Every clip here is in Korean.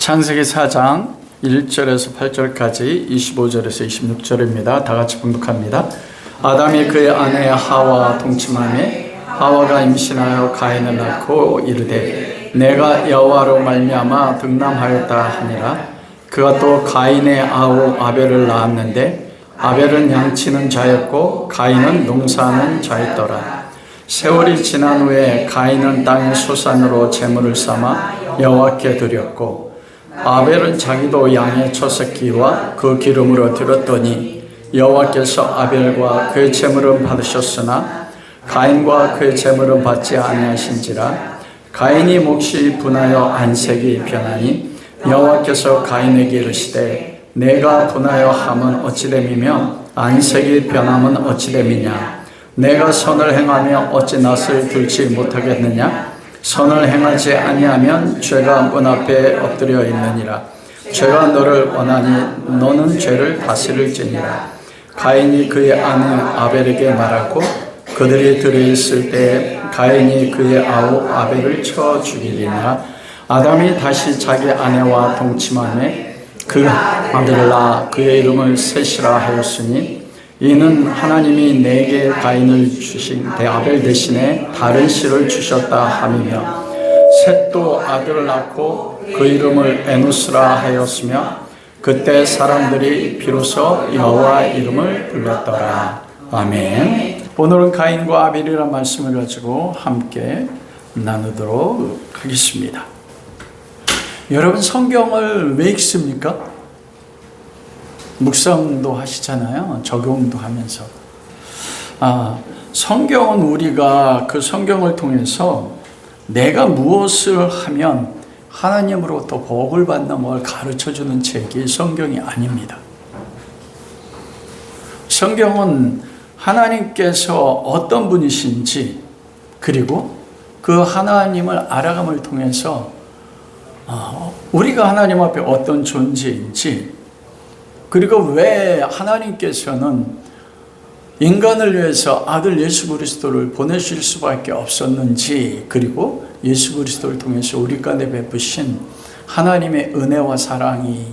창세기 4장 1절에서 8절까지 25절에서 26절입니다. 다 같이 봉독합니다. 아담이 그의 아내 하와와 동침하매 하와가 임신하여 가인을 낳고 이르되 내가 여호와로 말미암아 득남하였다 하니라. 그가 또 가인의 아우 아벨을 낳았는데 아벨은 양치는 자였고 가인은 농사하는 자였더라. 세월이 지난 후에 가인은 땅의 소산으로 제물을 삼아 여호와께 드렸고 아벨은 자기도 양의 첫새끼와 그 기름으로 드렸더니 여호와께서 아벨과 그의 제물은 받으셨으나 가인과 그의 제물은 받지 아니하신지라. 가인이 몫이 분하여 안색이 변하니 여호와께서 가인에게 이르시되 내가 분하여 함은 어찌됨이며 안색이 변함은 어찌됨이냐. 내가 선을 행하며 어찌 낯을 들지 못하겠느냐. 선을 행하지 아니하면 죄가 문 앞에 엎드려 있느니라. 죄가 너를 원하니 너는 죄를 다스릴지니라. 가인이 그의 아내 아벨에게 말하고 그들이 들어있을 때 가인이 그의 아우 아벨을 쳐 죽이리라. 아담이 다시 자기 아내와 동침하매 그 아들을 낳아 그의 이름을 셋이라 하였으니 이는 하나님이 내게 가인을 주신 아벨 대신에 다른 씨를 주셨다 함이며 셋도 아들을 낳고 그 이름을 에노스라 하였으며 그때 사람들이 비로소 여호와 이름을 불렀더라. 아멘. 오늘은 가인과 아벨이라는 말씀을 가지고 함께 나누도록 하겠습니다. 여러분 성경을 왜 읽습니까? 묵상도 하시잖아요. 적용도 하면서. 성경은 우리가 그 성경을 통해서 내가 무엇을 하면 하나님으로부터 복을 받는 걸 가르쳐주는 책이 성경이 아닙니다. 성경은 하나님께서 어떤 분이신지 그리고 그 하나님을 알아감을 통해서 우리가 하나님 앞에 어떤 존재인지 그리고 왜 하나님께서는 인간을 위해서 아들 예수 그리스도를 보내실 수밖에 없었는지 그리고 예수 그리스도를 통해서 우리 가운데 베푸신 하나님의 은혜와 사랑이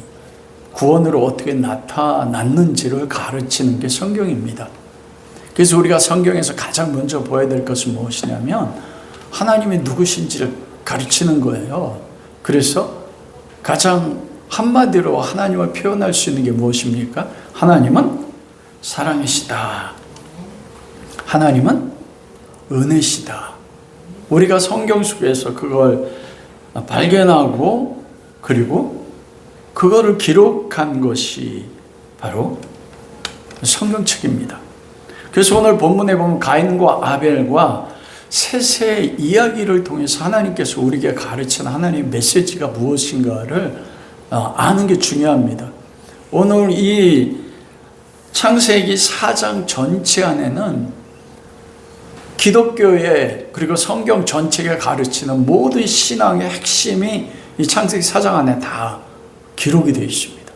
구원으로 어떻게 나타났는지를 가르치는 게 성경입니다. 그래서 우리가 성경에서 가장 먼저 보아야 될 것은 무엇이냐면 하나님이 누구신지를 가르치는 거예요. 그래서 가장 한마디로 하나님을 표현할 수 있는 게 무엇입니까? 하나님은 사랑이시다. 하나님은 은혜시다. 우리가 성경 속에서 그걸 발견하고 그리고 그거를 기록한 것이 바로 성경책입니다. 그래서 오늘 본문에 보면 가인과 아벨과 셋의 이야기를 통해서 하나님께서 우리에게 가르치는 하나님의 메시지가 무엇인가를 아는 게 중요합니다. 오늘 이 창세기 4장 전체 안에는 기독교의 그리고 성경 전체가 가르치는 모든 신앙의 핵심이 이 창세기 4장 안에 다 기록이 되어 있습니다.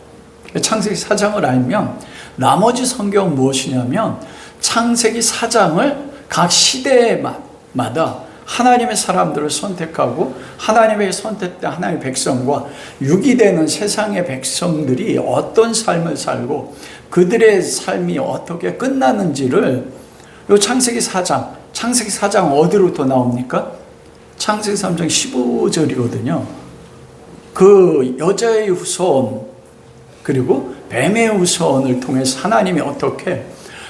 창세기 4장을 알면 나머지 성경은 무엇이냐면 창세기 4장을 각 시대마다 하나님의 사람들을 선택하고 하나님의 선택된 하나님의 백성과 유기되는 세상의 백성들이 어떤 삶을 살고 그들의 삶이 어떻게 끝나는지를 이 창세기 4장 어디로부터 나옵니까? 창세기 3장 15절이거든요. 그 여자의 후손 그리고 뱀의 후손을 통해서 하나님이 어떻게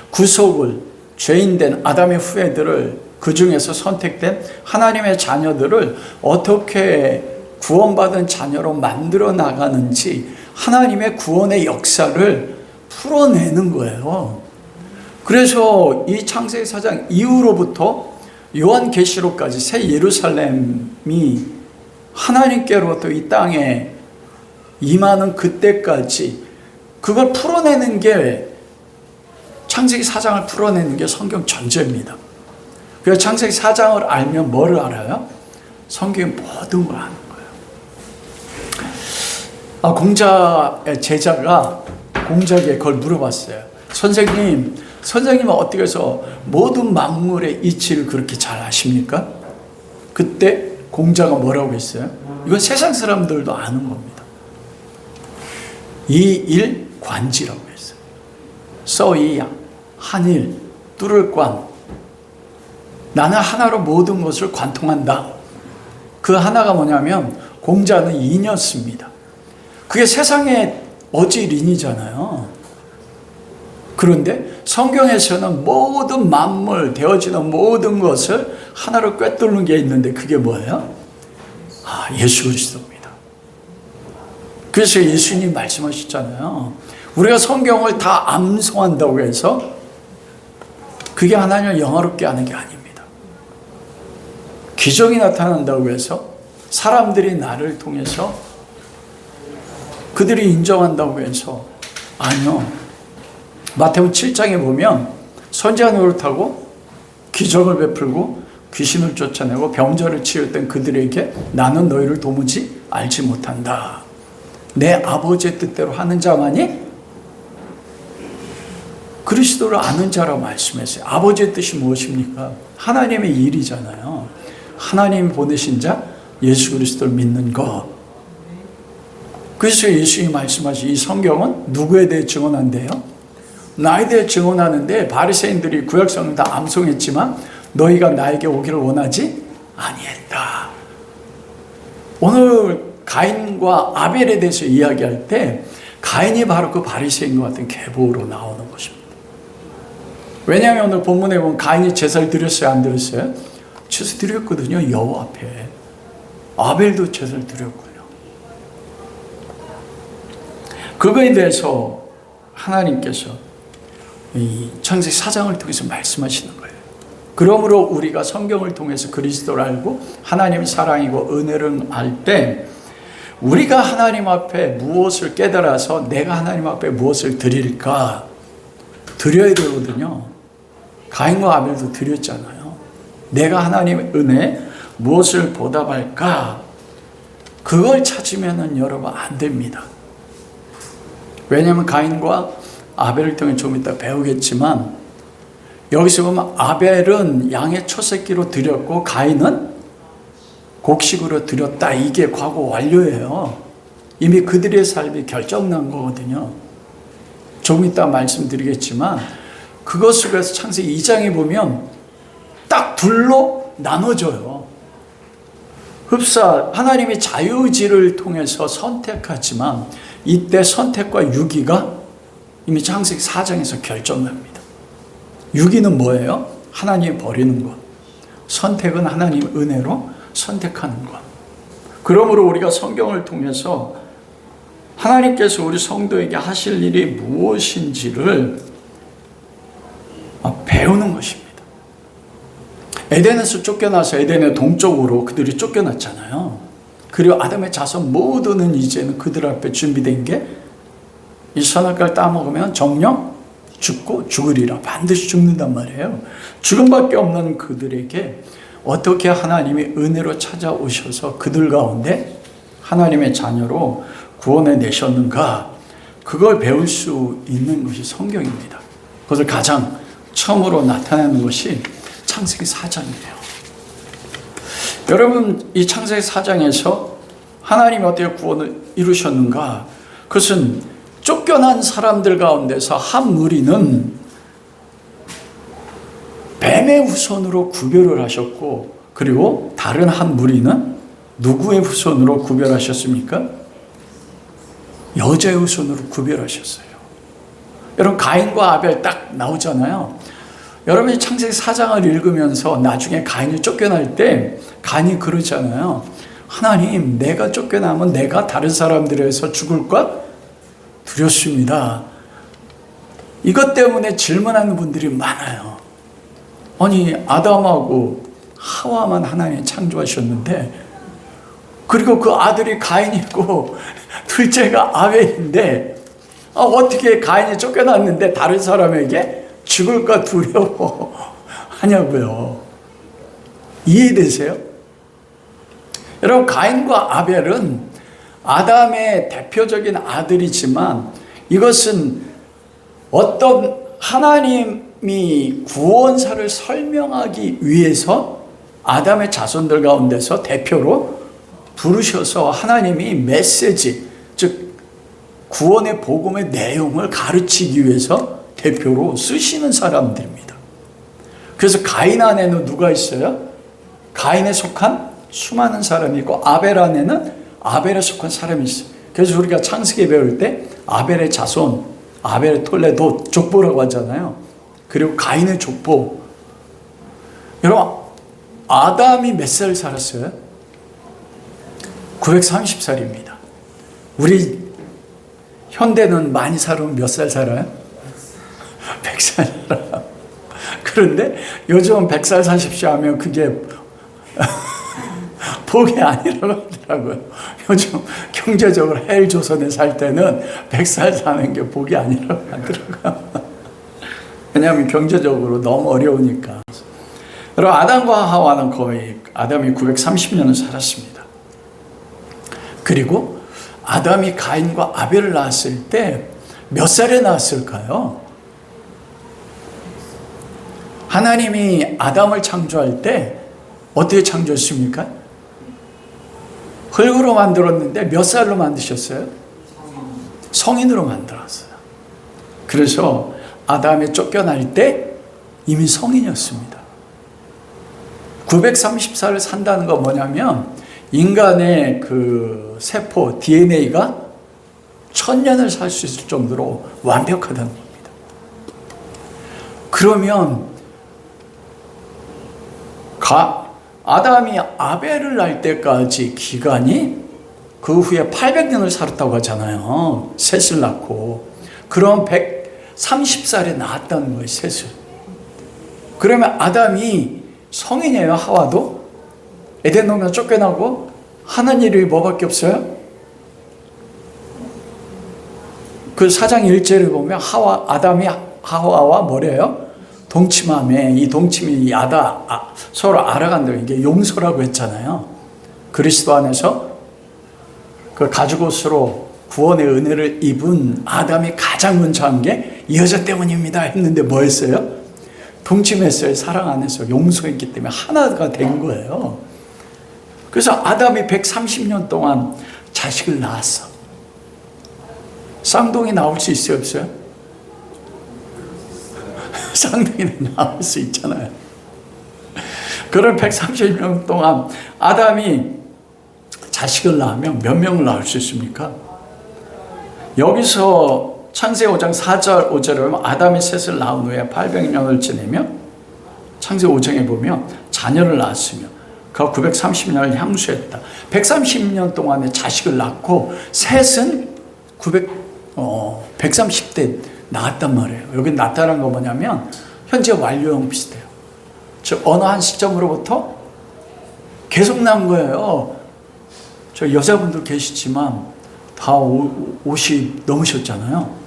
구속을 죄인된 아담의 후예들을 그 중에서 선택된 하나님의 자녀들을 어떻게 구원받은 자녀로 만들어 나가는지 하나님의 구원의 역사를 풀어내는 거예요. 그래서 이 창세기 4장 이후로부터 요한계시록까지 새 예루살렘이 하나님께로부터 이 땅에 임하는 그때까지 그걸 풀어내는 게 창세기 4장을 풀어내는 게 성경 전체입니다. 그래서 창세기 4장을 알면 뭐를 알아요? 성경의 모든 걸 아는 거예요. 공자의 제자가 공자에게 그걸 물어봤어요. 선생님은 어떻게 해서 모든 만물의 이치를 그렇게 잘 아십니까? 그때 공자가 뭐라고 했어요? 이건 세상 사람들도 아는 겁니다. 이일관지라고 했어요. 써이 한일 뚫을 관. 나는 하나로 모든 것을 관통한다. 그 하나가 뭐냐면 공자는 인이었습니다. 그게 세상의 어지린이잖아요. 그런데 성경에서는 모든 만물, 되어지는 모든 것을 하나로 꿰뚫는 게 있는데 그게 뭐예요? 예수 그리스도입니다. 그래서 예수님 말씀하셨잖아요. 우리가 성경을 다 암송한다고 해서 그게 하나님을 영화롭게 하는 게 아닙니다. 기적이 나타난다고 해서 사람들이 나를 통해서 그들이 인정한다고 해서 아니요. 마태복음 7장에 보면 선지자 노릇하고 기적을 베풀고 귀신을 쫓아내고 병자를 치유했던 그들에게 나는 너희를 도무지 알지 못한다. 내 아버지의 뜻대로 하는 자만이 그리스도를 아는 자라고 말씀했어요. 아버지의 뜻이 무엇입니까? 하나님의 일이잖아요. 하나님이 보내신 자 예수 그리스도를 믿는 것. 그래서 예수님이 말씀하신 이 성경은 누구에 대해 증언한대요? 나에 대해 증언하는데 바리새인들이 구약성경 다 암송했지만 너희가 나에게 오기를 원하지 아니했다. 오늘 가인과 아벨에 대해서 이야기할 때 가인이 바로 그 바리새인과 같은 계보로 나오는 것입니다. 왜냐하면 오늘 본문에 보면 가인이 제사를 드렸어요, 안 드렸어요? 제사 드렸거든요, 여호와 앞에. 아벨도 제사를 드렸고요. 그거에 대해서 하나님께서 이 창세기 4장을 통해서 말씀하시는 거예요. 그러므로 우리가 성경을 통해서 그리스도를 알고 하나님의 사랑이고 은혜를 알 때 우리가 하나님 앞에 무엇을 깨달아서 내가 하나님 앞에 무엇을 드릴까 드려야 되거든요. 가인과 아벨도 드렸잖아요. 내가 하나님의 은혜 무엇을 보답할까? 그걸 찾으면 여러분 안 됩니다. 왜냐하면 가인과 아벨을 통해 좀 이따 배우겠지만 여기서 보면 아벨은 양의 초새끼로 드렸고 가인은 곡식으로 드렸다. 이게 과거 완료예요. 이미 그들의 삶이 결정난 거거든요. 조금 이따 말씀드리겠지만 그것 속에서 창세기 2장에 보면 딱 둘로 나눠져요. 흡사 하나님의 자유의지를 통해서 선택하지만 이때 선택과 유기가 이미 창세기 4장에서 결정납니다. 유기는 뭐예요? 하나님이 버리는 것. 선택은 하나님의 은혜로 선택하는 것. 그러므로 우리가 성경을 통해서 하나님께서 우리 성도에게 하실 일이 무엇인지를 배우는 것입니다. 에덴에서 쫓겨나서 에덴의 동쪽으로 그들이 쫓겨났잖아요. 그리고 아담의 자손 모두는 이제는 그들 앞에 준비된 게 이 선악과를 따먹으면 정령 죽고 죽으리라. 반드시 죽는단 말이에요. 죽음밖에 없는 그들에게 어떻게 하나님이 은혜로 찾아오셔서 그들 가운데 하나님의 자녀로 구원해 내셨는가, 그걸 배울 수 있는 것이 성경입니다. 그것을 가장 처음으로 나타내는 것이 창세기 4장이에요. 여러분, 이 창세기 4장에서 하나님이 어떻게 구원을 이루셨는가? 그것은 쫓겨난 사람들 가운데서 한 무리는 뱀의 후손으로 구별을 하셨고, 그리고 다른 한 무리는 누구의 후손으로 구별하셨습니까? 여자의 후손으로 구별하셨어요. 여러분, 가인과 아벨 딱 나오잖아요. 여러분이 창세기 4장을 읽으면서 나중에 가인이 쫓겨날 때 가인이 그러잖아요. 하나님, 내가 쫓겨나면 내가 다른 사람들에서 죽을까? 두렵습니다. 이것 때문에 질문하는 분들이 많아요. 아니, 아담하고 하와만 하나님이 창조하셨는데, 그리고 그 아들이 가인이고 둘째가 아벨인데 어떻게 가인이 쫓겨났는데 다른 사람에게 죽을까 두려워하냐고요. 이해되세요? 여러분, 가인과 아벨은 아담의 대표적인 아들이지만 이것은 어떤 하나님이 구원사를 설명하기 위해서 아담의 자손들 가운데서 대표로 부르셔서 하나님이 메시지, 즉 구원의 복음의 내용을 가르치기 위해서 대표로 쓰시는 사람들입니다. 그래서 가인 안에는 누가 있어요? 가인에 속한 수많은 사람이 있고 아벨 안에는 아벨에 속한 사람이 있어요. 그래서 우리가 창세기 배울 때 아벨의 자손, 아벨의 톨레도 족보라고 하잖아요. 그리고 가인의 족보. 여러분, 아담이 몇 살 살았어요? 930살입니다. 우리 현대는 많이 살면 몇 살 살아요? 100살 살아요. 그런데 요즘 100살 사십시오 하면 그게 복이 아니라고 하더라고요. 요즘 경제적으로 헬조선에 살 때는 100살 사는 게 복이 아니라고 하더라고요. 왜냐하면 경제적으로 너무 어려우니까. 여러분, 아담과 하와는 거의 아담이 930년을 살았습니다. 그리고 아담이 가인과 아벨을 낳았을 때 몇 살에 낳았을까요? 하나님이 아담을 창조할 때 어떻게 창조했습니까? 흙으로 만들었는데 몇 살로 만드셨어요? 성인으로 만들었어요. 그래서 아담이 쫓겨날 때 이미 성인이었습니다. 930살을 산다는 건 뭐냐면 인간의 그 세포 DNA가 1000년을 살 수 있을 정도로 완벽하다는 겁니다. 그러면 아담이 아벨을 낳을 때까지 기간이 그 후에 800년을 살았다고 하잖아요. 셋을 낳고. 그럼 130살에 낳았다는 거예요, 셋을. 그러면 아담이 성인이에요, 하와도? 에덴 동산 쫓겨나고 하는 일이 뭐밖에 없어요? 그 4장 1절을 보면 아담이 하와와 뭐래요? 동침함에, 이 동침이 서로 알아간다고, 이게 용서라고 했잖아요. 그리스도 안에서 그 가죽옷으로 구원의 은혜를 입은 아담이 가장 먼저 한 게 이 여자 때문입니다 했는데 뭐 했어요? 동침했어요. 사랑 안에서 용서했기 때문에 하나가 된 거예요. 그래서 아담이 130년 동안 자식을 낳았어. 쌍둥이 나올 수 있어요, 없어요? 쌍둥이는 나올 수 있잖아요. 그런 130년 동안 아담이 자식을 낳으면 몇 명을 낳을 수 있습니까? 여기서 창세기 5장 4절 5절에 보면 아담이 셋을 낳은 후에 800년을 지내며 창세기 5장에 보면 자녀를 낳았으며 그 930년을 향수했다. 130년 동안에 자식을 낳고 셋은 130대 낳았단 말이에요. 여기 나타난 거 뭐냐면 현재 완료형 비슷해요. 즉 어느 한 시점으로부터 계속 난 거예요. 저 여자분들 계시지만 다 50 넘으셨잖아요.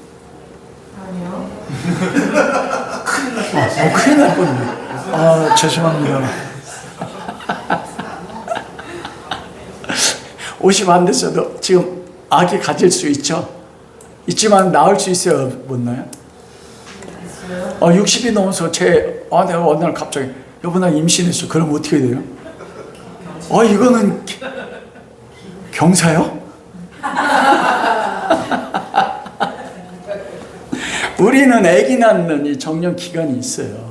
아니요. 큰일 날 뻔네. 죄송합니다. 50 안 됐어도 지금 아기 가질 수 있죠? 있지만 낳을 수 있어요? 못 낳아요? 60이 넘어서 내가 어느 날 갑자기 여보 나 임신했어. 그럼 어떻게 돼요? 이거는 경사요? 우리는 아기 낳는 이 정년 기간이 있어요.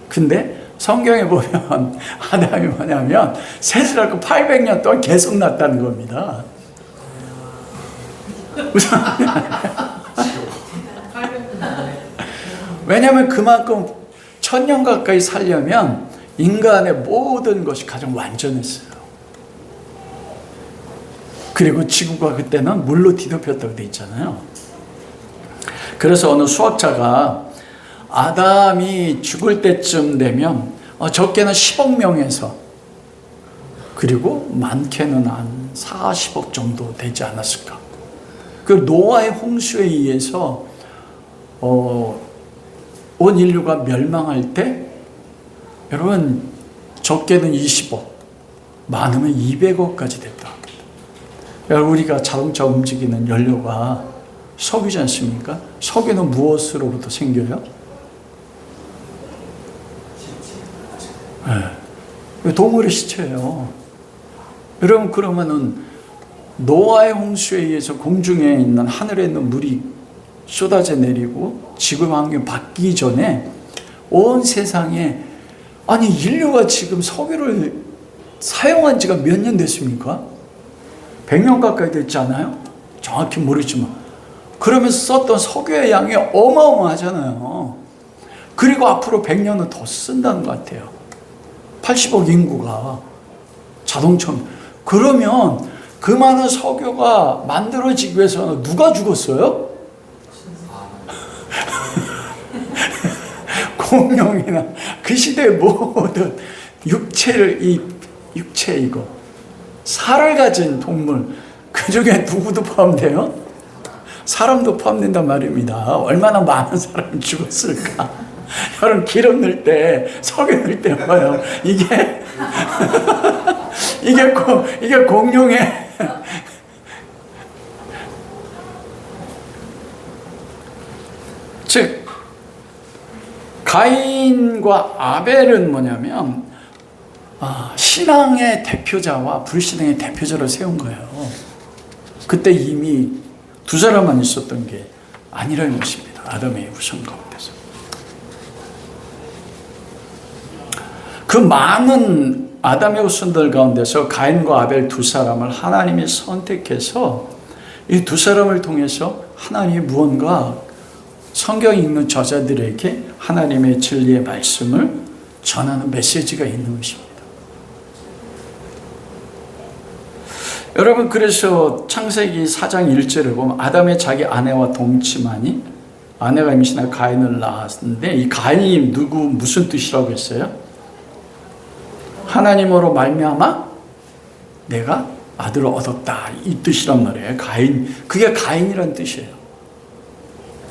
근데 성경에 보면 아담이 뭐냐면 셋을 낳고 800년 동안 계속 낳았다는 겁니다. 왜냐하면 그만큼 1000년 가까이 살려면 인간의 모든 것이 가장 완전했어요. 그리고 지구가 그때는 물로 뒤덮였다고 돼 있잖아요. 그래서 어느 수학자가 아담이 죽을 때쯤 되면 적게는 10억 명에서 그리고 많게는 한 40억 정도 되지 않았을까. 그 노아의 홍수에 의해서 온 인류가 멸망할 때 여러분 적게는 20억, 많으면 200억까지 됐다. 여러분 우리가 자동차 움직이는 연료가 석유지 않습니까? 석유는 무엇으로부터 생겨요? 네. 동물의 시체예요. 여러분 그러면은 노아의 홍수에 의해서 공중에 있는 하늘에 있는 물이 쏟아져 내리고 지구 환경이 바뀌기 전에 온 세상에 아니 인류가 지금 석유를 사용한 지가 몇 년 됐습니까? 100년 가까이 됐지 않아요? 정확히 모르지만 그러면서 썼던 석유의 양이 어마어마하잖아요. 그리고 앞으로 100년은 더 쓴다는 것 같아요. 80억 인구가 자동차. 그러면 그 많은 석유가 만들어지기 위해서 누가 죽었어요? 공룡이나 그 시대의 모든 육체 이거 살을 가진 동물 그 중에 누구도 포함돼요? 사람도 포함된단 말입니다. 얼마나 많은 사람이 죽었을까? 여러분 기름 넣을 때 석유 넣을 때 봐요. 이게 공룡의 즉 가인과 아벨은 뭐냐면 신앙의 대표자와 불신앙의 대표자를 세운 거예요. 그때 이미 두 사람만 있었던 게 아니라는 것입니다. 아담의 후손 가운데서. 그 많은 아담의 후손들 가운데서 가인과 아벨 두 사람을 하나님이 선택해서 이 두 사람을 통해서 하나님이 무언가 성경 읽는 저자들에게 하나님의 진리의 말씀을 전하는 메시지가 있는 것입니다. 여러분 그래서 창세기 4장 1절을 보면 아담의 자기 아내와 동침하니 아내가 임신하여 가인을 낳았는데 이 가인이 무슨 뜻이라고 했어요? 하나님으로 말미암아 내가 아들을 얻었다 이 뜻이란 말이에요. 가인 그게 가인이란 뜻이에요.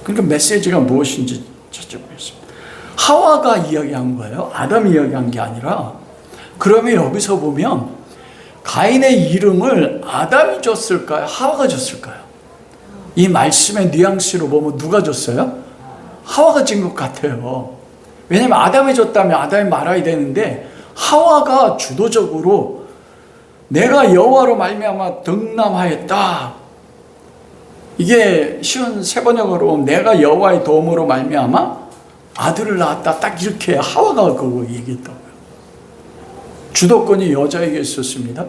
그러니까 메시지가 무엇인지 찾아보겠습니다. 하와가 이야기한 거예요. 아담이 이야기한 게 아니라. 그러면 여기서 보면 가인의 이름을 아담이 줬을까요? 하와가 줬을까요? 이 말씀의 뉘앙스로 보면 누가 줬어요? 하와가 준 것 같아요. 왜냐하면 아담이 줬다면 아담이 말아야 되는데 하와가 주도적으로 내가 여호와로 말미암아 득남하였다. 이게 쉬운 세번역으로 보면 내가 여호와의 도움으로 말미암아 아들을 낳았다. 딱 이렇게 하와가 그거 얘기했다고요. 주도권이 여자에게 있었습니다.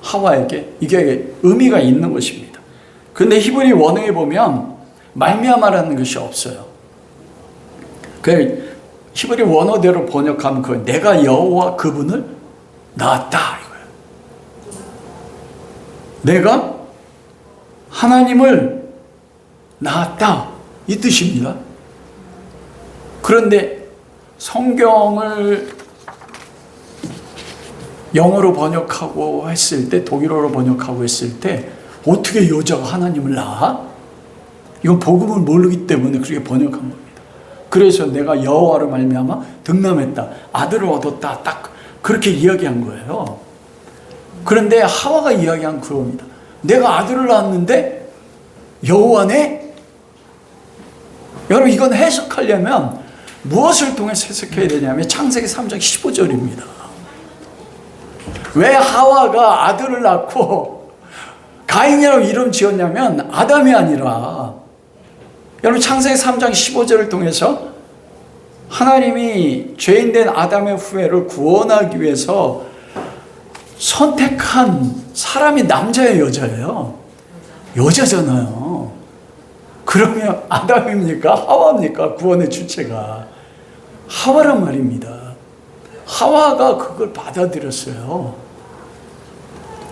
하와에게. 이게 의미가 있는 것입니다. 근데 히브리 원어에 보면 말미암아라는 것이 없어요. 그 히브리 원어대로 번역하면 그 내가 여호와 그분을 낳았다 이거예요. 내가 하나님을 낳았다 이 뜻입니다. 그런데 성경을 영어로 번역하고 했을 때 독일어로 번역하고 했을 때 어떻게 여자가 하나님을 낳아? 이건 복음을 모르기 때문에 그렇게 번역한 겁니다. 그래서 내가 여호와로 말미암아 득남했다. 아들을 얻었다. 딱 그렇게 이야기한 거예요. 그런데 하와가 이야기한 그겁니다. 내가 아들을 낳았는데 여호와네? 여러분 이건 해석하려면 무엇을 통해서 해석해야 되냐면 창세기 3장 15절입니다. 왜 하와가 아들을 낳고 가인이라고 이름 지었냐면 아담이 아니라 여러분 창세기 3장 15절을 통해서 하나님이 죄인된 아담의 후예를 구원하기 위해서 선택한 사람이 남자예요, 여자예요? 여자잖아요. 그러면 아담입니까? 하와입니까? 구원의 주체가 하와란 말입니다. 하와가 그걸 받아들였어요.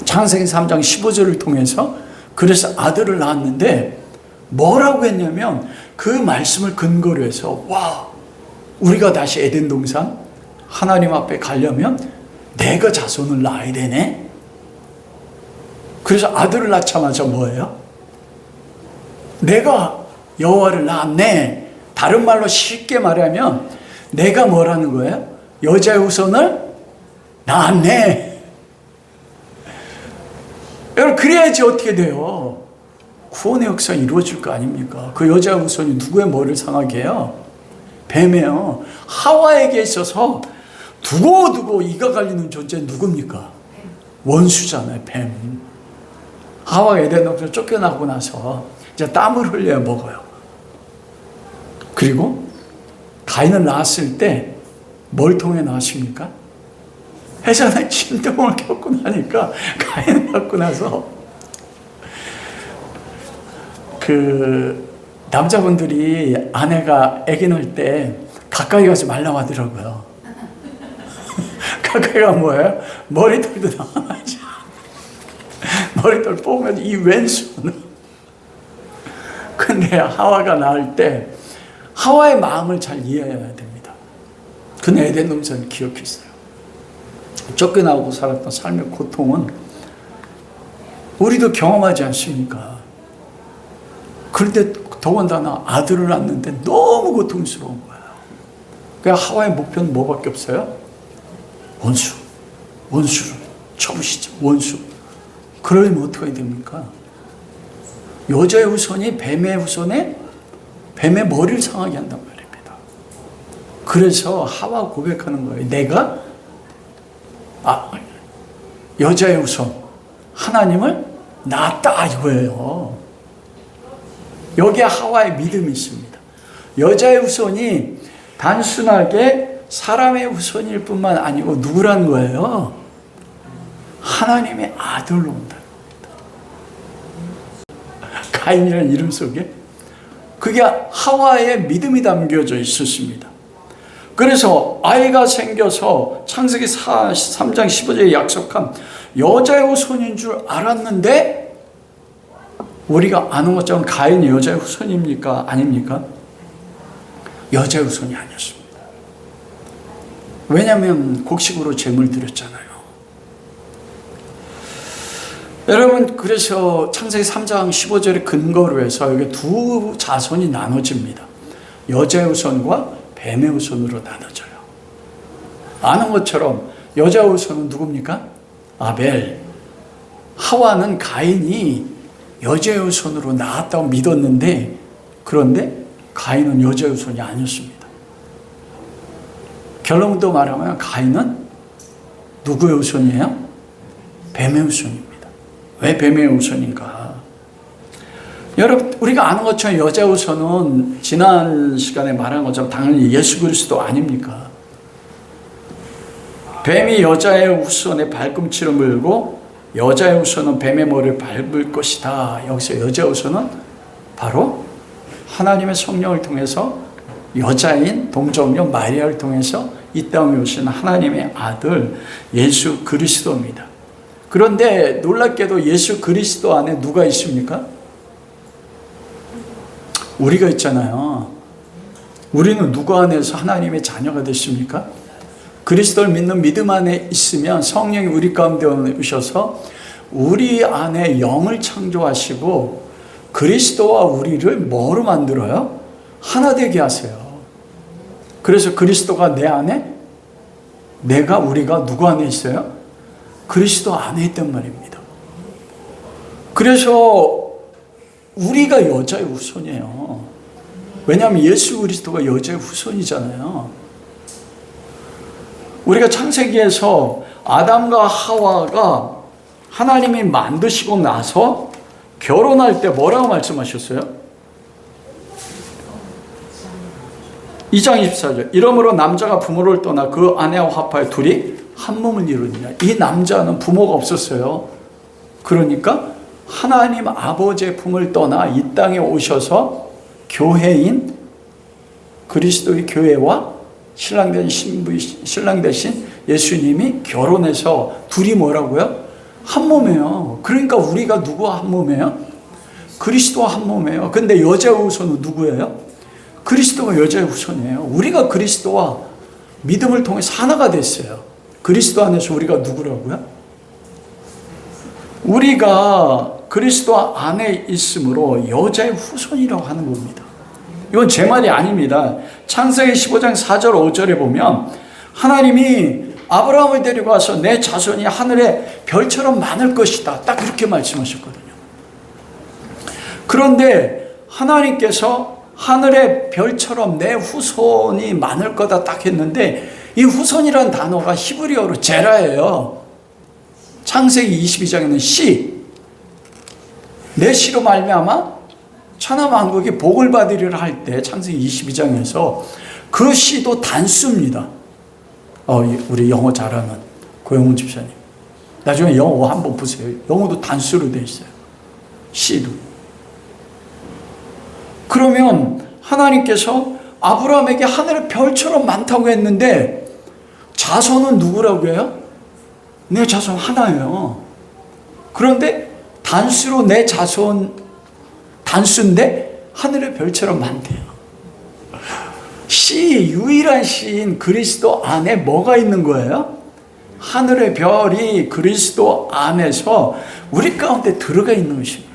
창세기 3장 15절을 통해서 그래서 아들을 낳았는데 뭐라고 했냐면 그 말씀을 근거로 해서 와 우리가 다시 에덴 동산 하나님 앞에 가려면 내가 자손을 낳아야 되네. 그래서 아들을 낳자마자 뭐예요? 내가 여호와를 낳았네. 다른 말로 쉽게 말하면 내가 뭐라는 거예요? 여자의 후손을 낳았네. 여러분 그래야지 어떻게 돼요? 구원의 역사가 이루어질 거 아닙니까? 그 여자의 후손이 누구의 머리를 상하게 해요? 뱀이에요. 하와에게 있어서 두고두고 이가 갈리는 존재는 누굽니까? 원수잖아요. 뱀. 하와가 에덴 동산에서 쫓겨나고 나서 이제 땀을 흘려 먹어요. 그리고 가인을 낳았을 때 뭘 통해 낳았습니까? 해산의 진동을 겪고 나니까 가인을 낳고 나서 그 남자분들이 아내가 아기 낳을 때 가까이 가지 말라고 하더라고요. 가까이가 뭐예요? 머리털도 나와야지. 머리털 뽑으면 이 왼손은. 근데 하와가 낳을 때 하와의 마음을 잘 이해해야 됩니다. 그는 에덴 동산을 기억했어요. 쫓겨나오고 살았던 삶의 고통은 우리도 경험하지 않습니까? 그런데 더군다나 아들을 낳는데 너무 고통스러운 거예요. 그러니까 하와의 목표는 뭐밖에 없어요? 원수를 쳐부시죠. 원수. 그러면 어떻게 됩니까? 여자의 후손이 뱀의 후손에 뱀의 머리를 상하게 한단 말입니다. 그래서 하와 고백하는 거예요. 내가 여자의 후손 하나님을 낳았다 이거예요. 여기에 하와의 믿음이 있습니다. 여자의 후손이 단순하게 사람의 후손일 뿐만 아니고 누구란 거예요? 하나님의 아들로 온다는 겁니다. 가인이라는 이름 속에 그게 하와의 믿음이 담겨져 있었습니다. 그래서 아이가 생겨서 창세기 3장 15절에 약속한 여자의 후손인 줄 알았는데 우리가 아는 것처럼 가인이 여자의 후손입니까? 아닙니까? 여자의 후손이 아니었습니다. 왜냐하면 곡식으로 제물 드렸잖아요. 여러분, 그래서 창세기 3장 15절의 근거로 해서 여기 두 자손이 나눠집니다. 여자의 후손과 뱀의 후손으로 나눠져요. 아는 것처럼 여자의 후손은 누굽니까? 아벨. 하와는 가인이 여자의 후손으로 낳았다고 믿었는데, 그런데 가인은 여자의 후손이 아니었습니다. 결론도 말하면 가인은 누구의 후손이에요? 뱀의 후손입니다. 왜 뱀의 후손인가? 여러분, 우리가 아는 것처럼 여자 후손은 지난 시간에 말한 것처럼 당연히 예수 그리스도 아닙니까? 뱀이 여자의 후손의 발꿈치를 물고 여자의 후손은 뱀의 머리를 밟을 것이다. 여기서 여자 후손은 바로 하나님의 성령을 통해서 여자인 동정녀 마리아를 통해서 이 땅에 오신 하나님의 아들 예수 그리스도입니다. 그런데 놀랍게도 예수 그리스도 안에 누가 있습니까? 우리가 있잖아요. 우리는 누구 안에서 하나님의 자녀가 됐습니까? 그리스도를 믿는 믿음 안에 있으면 성령이 우리 가운데 오셔서 우리 안에 영을 창조하시고 그리스도와 우리를 뭐로 만들어요? 하나 되게 하세요. 그래서 그리스도가 내 안에, 우리가 누구 안에 있어요? 그리스도 안에 있단 말입니다. 그래서 우리가 여자의 후손이에요. 왜냐하면 예수 그리스도가 여자의 후손이잖아요. 우리가 창세기에서 아담과 하와가 하나님이 만드시고 나서 결혼할 때 뭐라고 말씀하셨어요? 2장 24절. 이러므로 남자가 부모를 떠나 그 아내와 합하여 둘이 한 몸을 이루느니라. 이 남자는 부모가 없었어요. 그러니까 하나님 아버지의 품을 떠나 이 땅에 오셔서 교회인 그리스도의 교회와 신랑 대신 예수님이 결혼해서 둘이 뭐라고요? 한 몸이에요. 그러니까 우리가 누구와 한 몸이에요? 그리스도와 한 몸이에요. 근데 여자의 후손은 누구예요? 그리스도가 여자의 후손이에요. 우리가 그리스도와 믿음을 통해서 하나가 됐어요. 그리스도 안에서 우리가 누구라고요? 우리가 그리스도 안에 있으므로 여자의 후손이라고 하는 겁니다. 이건 제 말이 아닙니다. 창세기 15장 4절 5절에 보면 하나님이 아브라함을 데리고 와서 내 자손이 하늘의 별처럼 많을 것이다. 딱 그렇게 말씀하셨거든요. 그런데 하나님께서 하늘의 별처럼 내 후손이 많을 거다 딱 했는데 이 후손이라는 단어가 히브리어로 제라예요. 창세기 22장에는 씨. 내 씨로 말미암아 천하만국이 복을 받으리라 할 때 창세기 22장에서 그 씨도 단수입니다. 우리 영어 잘하는 고영훈 집사님, 나중에 영어 한번 보세요. 영어도 단수로 되어 있어요. 씨도. 그러면 하나님께서 아브라함에게 하늘의 별처럼 많다고 했는데 자손은 누구라고 해요? 내 자손 하나예요. 그런데 단수로 내 자손 단수인데 하늘의 별처럼 많대요. 씨, 유일한 씨인 그리스도 안에 뭐가 있는 거예요? 하늘의 별이 그리스도 안에서 우리 가운데 들어가 있는 것입니다.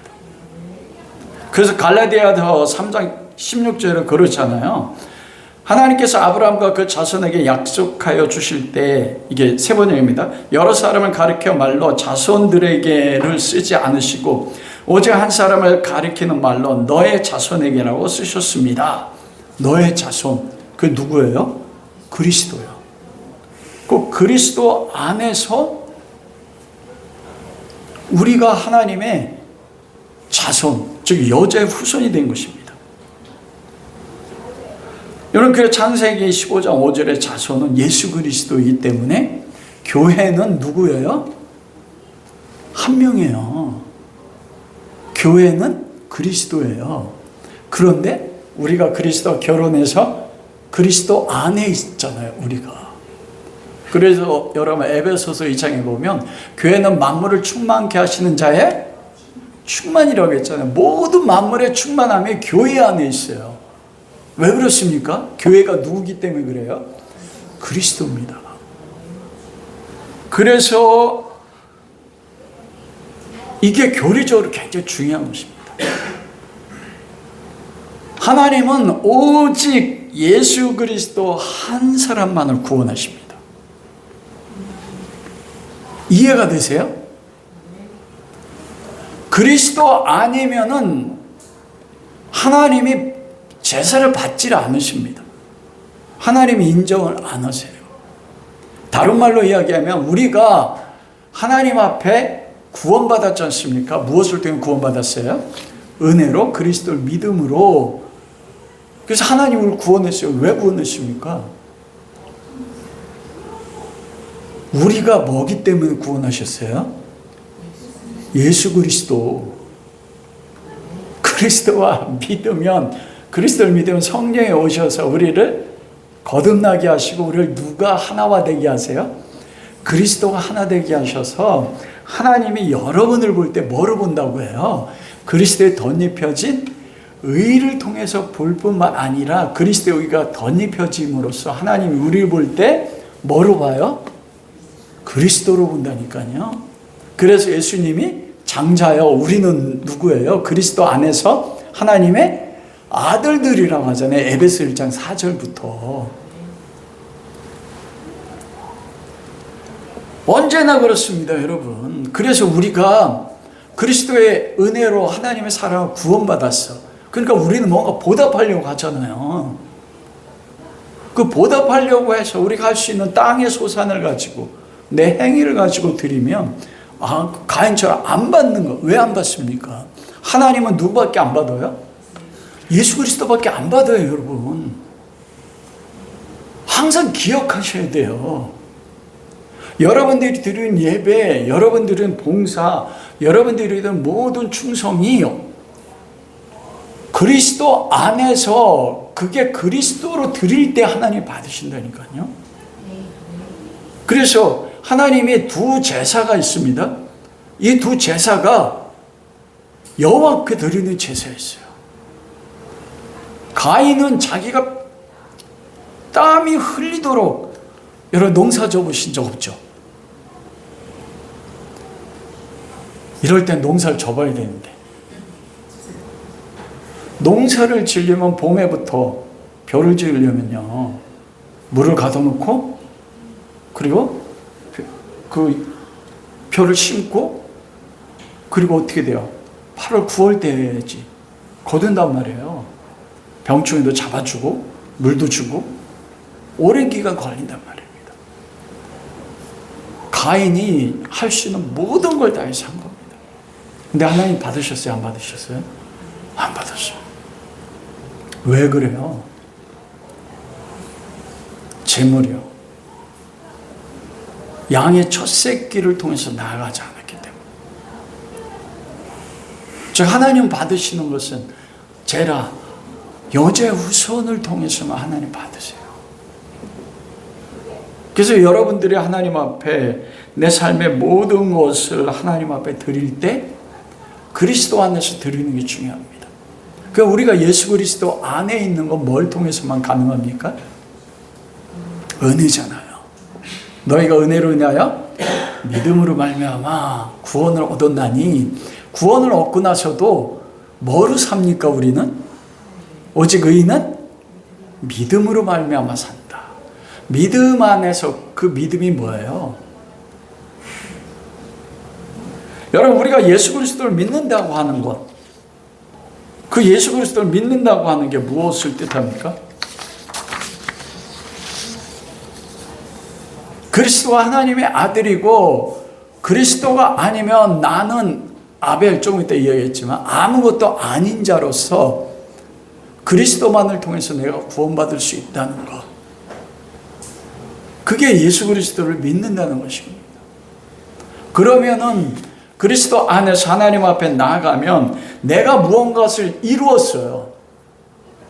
그래서 갈라디아서 3장 16절에 그렇잖아요. 하나님께서 아브라함과 그 자손에게 약속하여 주실 때, 이게 세 번역입니다. 여러 사람을 가리켜 말로 자손들에게를 쓰지 않으시고 오직 한 사람을 가리키는 말로 너의 자손에게라고 쓰셨습니다. 너의 자손, 그 누구예요? 그리스도요. 그 그리스도 안에서 우리가 하나님의 자손, 즉 여자의 후손이 된 것입니다. 여러분, 그 창세기 15장 5절의 자손은 예수 그리스도이기 때문에 교회는 누구예요? 한 명이에요. 교회는 그리스도예요. 그런데 우리가 그리스도와 결혼해서 그리스도 안에 있잖아요, 우리가. 그래서 여러분 에베소서 2장에 보면 교회는 만물을 충만케 하시는 자의 충만이라고 했잖아요. 모든 만물의 충만함이 교회 안에 있어요. 왜 그렇습니까? 교회가 누구기 때문에 그래요? 그리스도입니다. 그래서 이게 교리적으로 굉장히 중요한 것입니다. 하나님은 오직 예수 그리스도 한 사람만을 구원하십니다. 이해가 되세요? 그리스도 아니면은 하나님이 제사를 받지 않으십니다. 하나님이 인정을 안 하세요. 다른 말로 이야기하면 우리가 하나님 앞에 구원받았지 않습니까? 무엇을 통해 구원받았어요? 은혜로, 그리스도를 믿음으로. 그래서 하나님을 구원했어요. 왜 구원했습니까? 우리가 뭐기 때문에 구원하셨어요? 예수 그리스도. 그리스도와 믿으면, 그리스도를 믿으면 성령이 오셔서 우리를 거듭나게 하시고 우리를 누가 하나화 되게 하세요? 그리스도가 하나 되게 하셔서 하나님이 여러분을 볼 때 뭐를 본다고 해요? 그리스도에 덧입혀진 의를 통해서 볼 뿐만 아니라 그리스도의 의가 덧입혀짐으로써 하나님이 우리를 볼 때 뭐로 봐요? 그리스도로 본다니까요. 그래서 예수님이 장자요, 우리는 누구예요? 그리스도 안에서 하나님의 아들들이라고 하잖아요. 에베소 1장 4절부터. 언제나 그렇습니다, 여러분. 그래서 우리가 그리스도의 은혜로 하나님의 사랑을 구원받았어. 그러니까 우리는 뭔가 보답하려고 하잖아요. 그 보답하려고 해서 우리가 할 수 있는 땅의 소산을 가지고 내 행위를 가지고 드리면 가인처럼 안 받는 거. 왜 안 받습니까? 하나님은 누구밖에 안 받아요? 예수 그리스도밖에 안 받아요, 여러분. 항상 기억하셔야 돼요. 여러분들이 드리는 예배, 여러분들은 봉사, 여러분들이 드리는 모든 충성이 그리스도 안에서 그게 그리스도로 드릴 때 하나님 받으신다니까요. 그래서 하나님의 두 제사가 있습니다. 이 두 제사가 여호와께 드리는 제사였어요. 가인은 자기가 땀이 흘리도록, 여러분 농사 접으신 적 없죠? 이럴 땐 농사를 접어야 되는데, 농사를 지으려면 봄에부터 벼를 지으려면요, 물을 가둬놓고 그리고 그 벼를 심고 그리고 어떻게 돼요? 8월 9월 때야지 거둔단 말이에요. 병충해도 잡아주고 물도 주고 오랜 기간 걸린단 말입니다. 가인이 할 수 있는 모든 걸 다 해서 한 겁니다. 근데 하나님 받으셨어요? 안 받으셨어요? 안 받았어요. 왜 그래요? 재물이요. 양의 첫 새끼를 통해서 나아가지 않았기 때문에. 즉 하나님 받으시는 것은 제라, 여제 후손을 통해서만 하나님 받으세요. 그래서 여러분들이 하나님 앞에 내 삶의 모든 것을 하나님 앞에 드릴 때 그리스도 안에서 드리는 게 중요합니다. 그러니까 우리가 예수 그리스도 안에 있는 건 뭘 통해서만 가능합니까? 은혜잖아요. 너희가 은혜로 인하여 믿음으로 말미암아 구원을 얻었나니, 구원을 얻고 나서도 뭐로 삽니까? 우리는 오직 의인은 믿음으로 말미암아 산다. 믿음 안에서 그 믿음이 뭐예요? 여러분, 우리가 예수 그리스도를 믿는다고 하는 것, 그 예수 그리스도를 믿는다고 하는 게 무엇을 뜻합니까? 그리스도가 하나님의 아들이고, 그리스도가 아니면 나는 아벨 좀 이따 이야기했지만 아무것도 아닌 자로서 그리스도만을 통해서 내가 구원받을 수 있다는 것, 그게 예수 그리스도를 믿는다는 것입니다. 그러면은 그리스도 안에서 하나님 앞에 나아가면 내가 무언가를 이루었어요.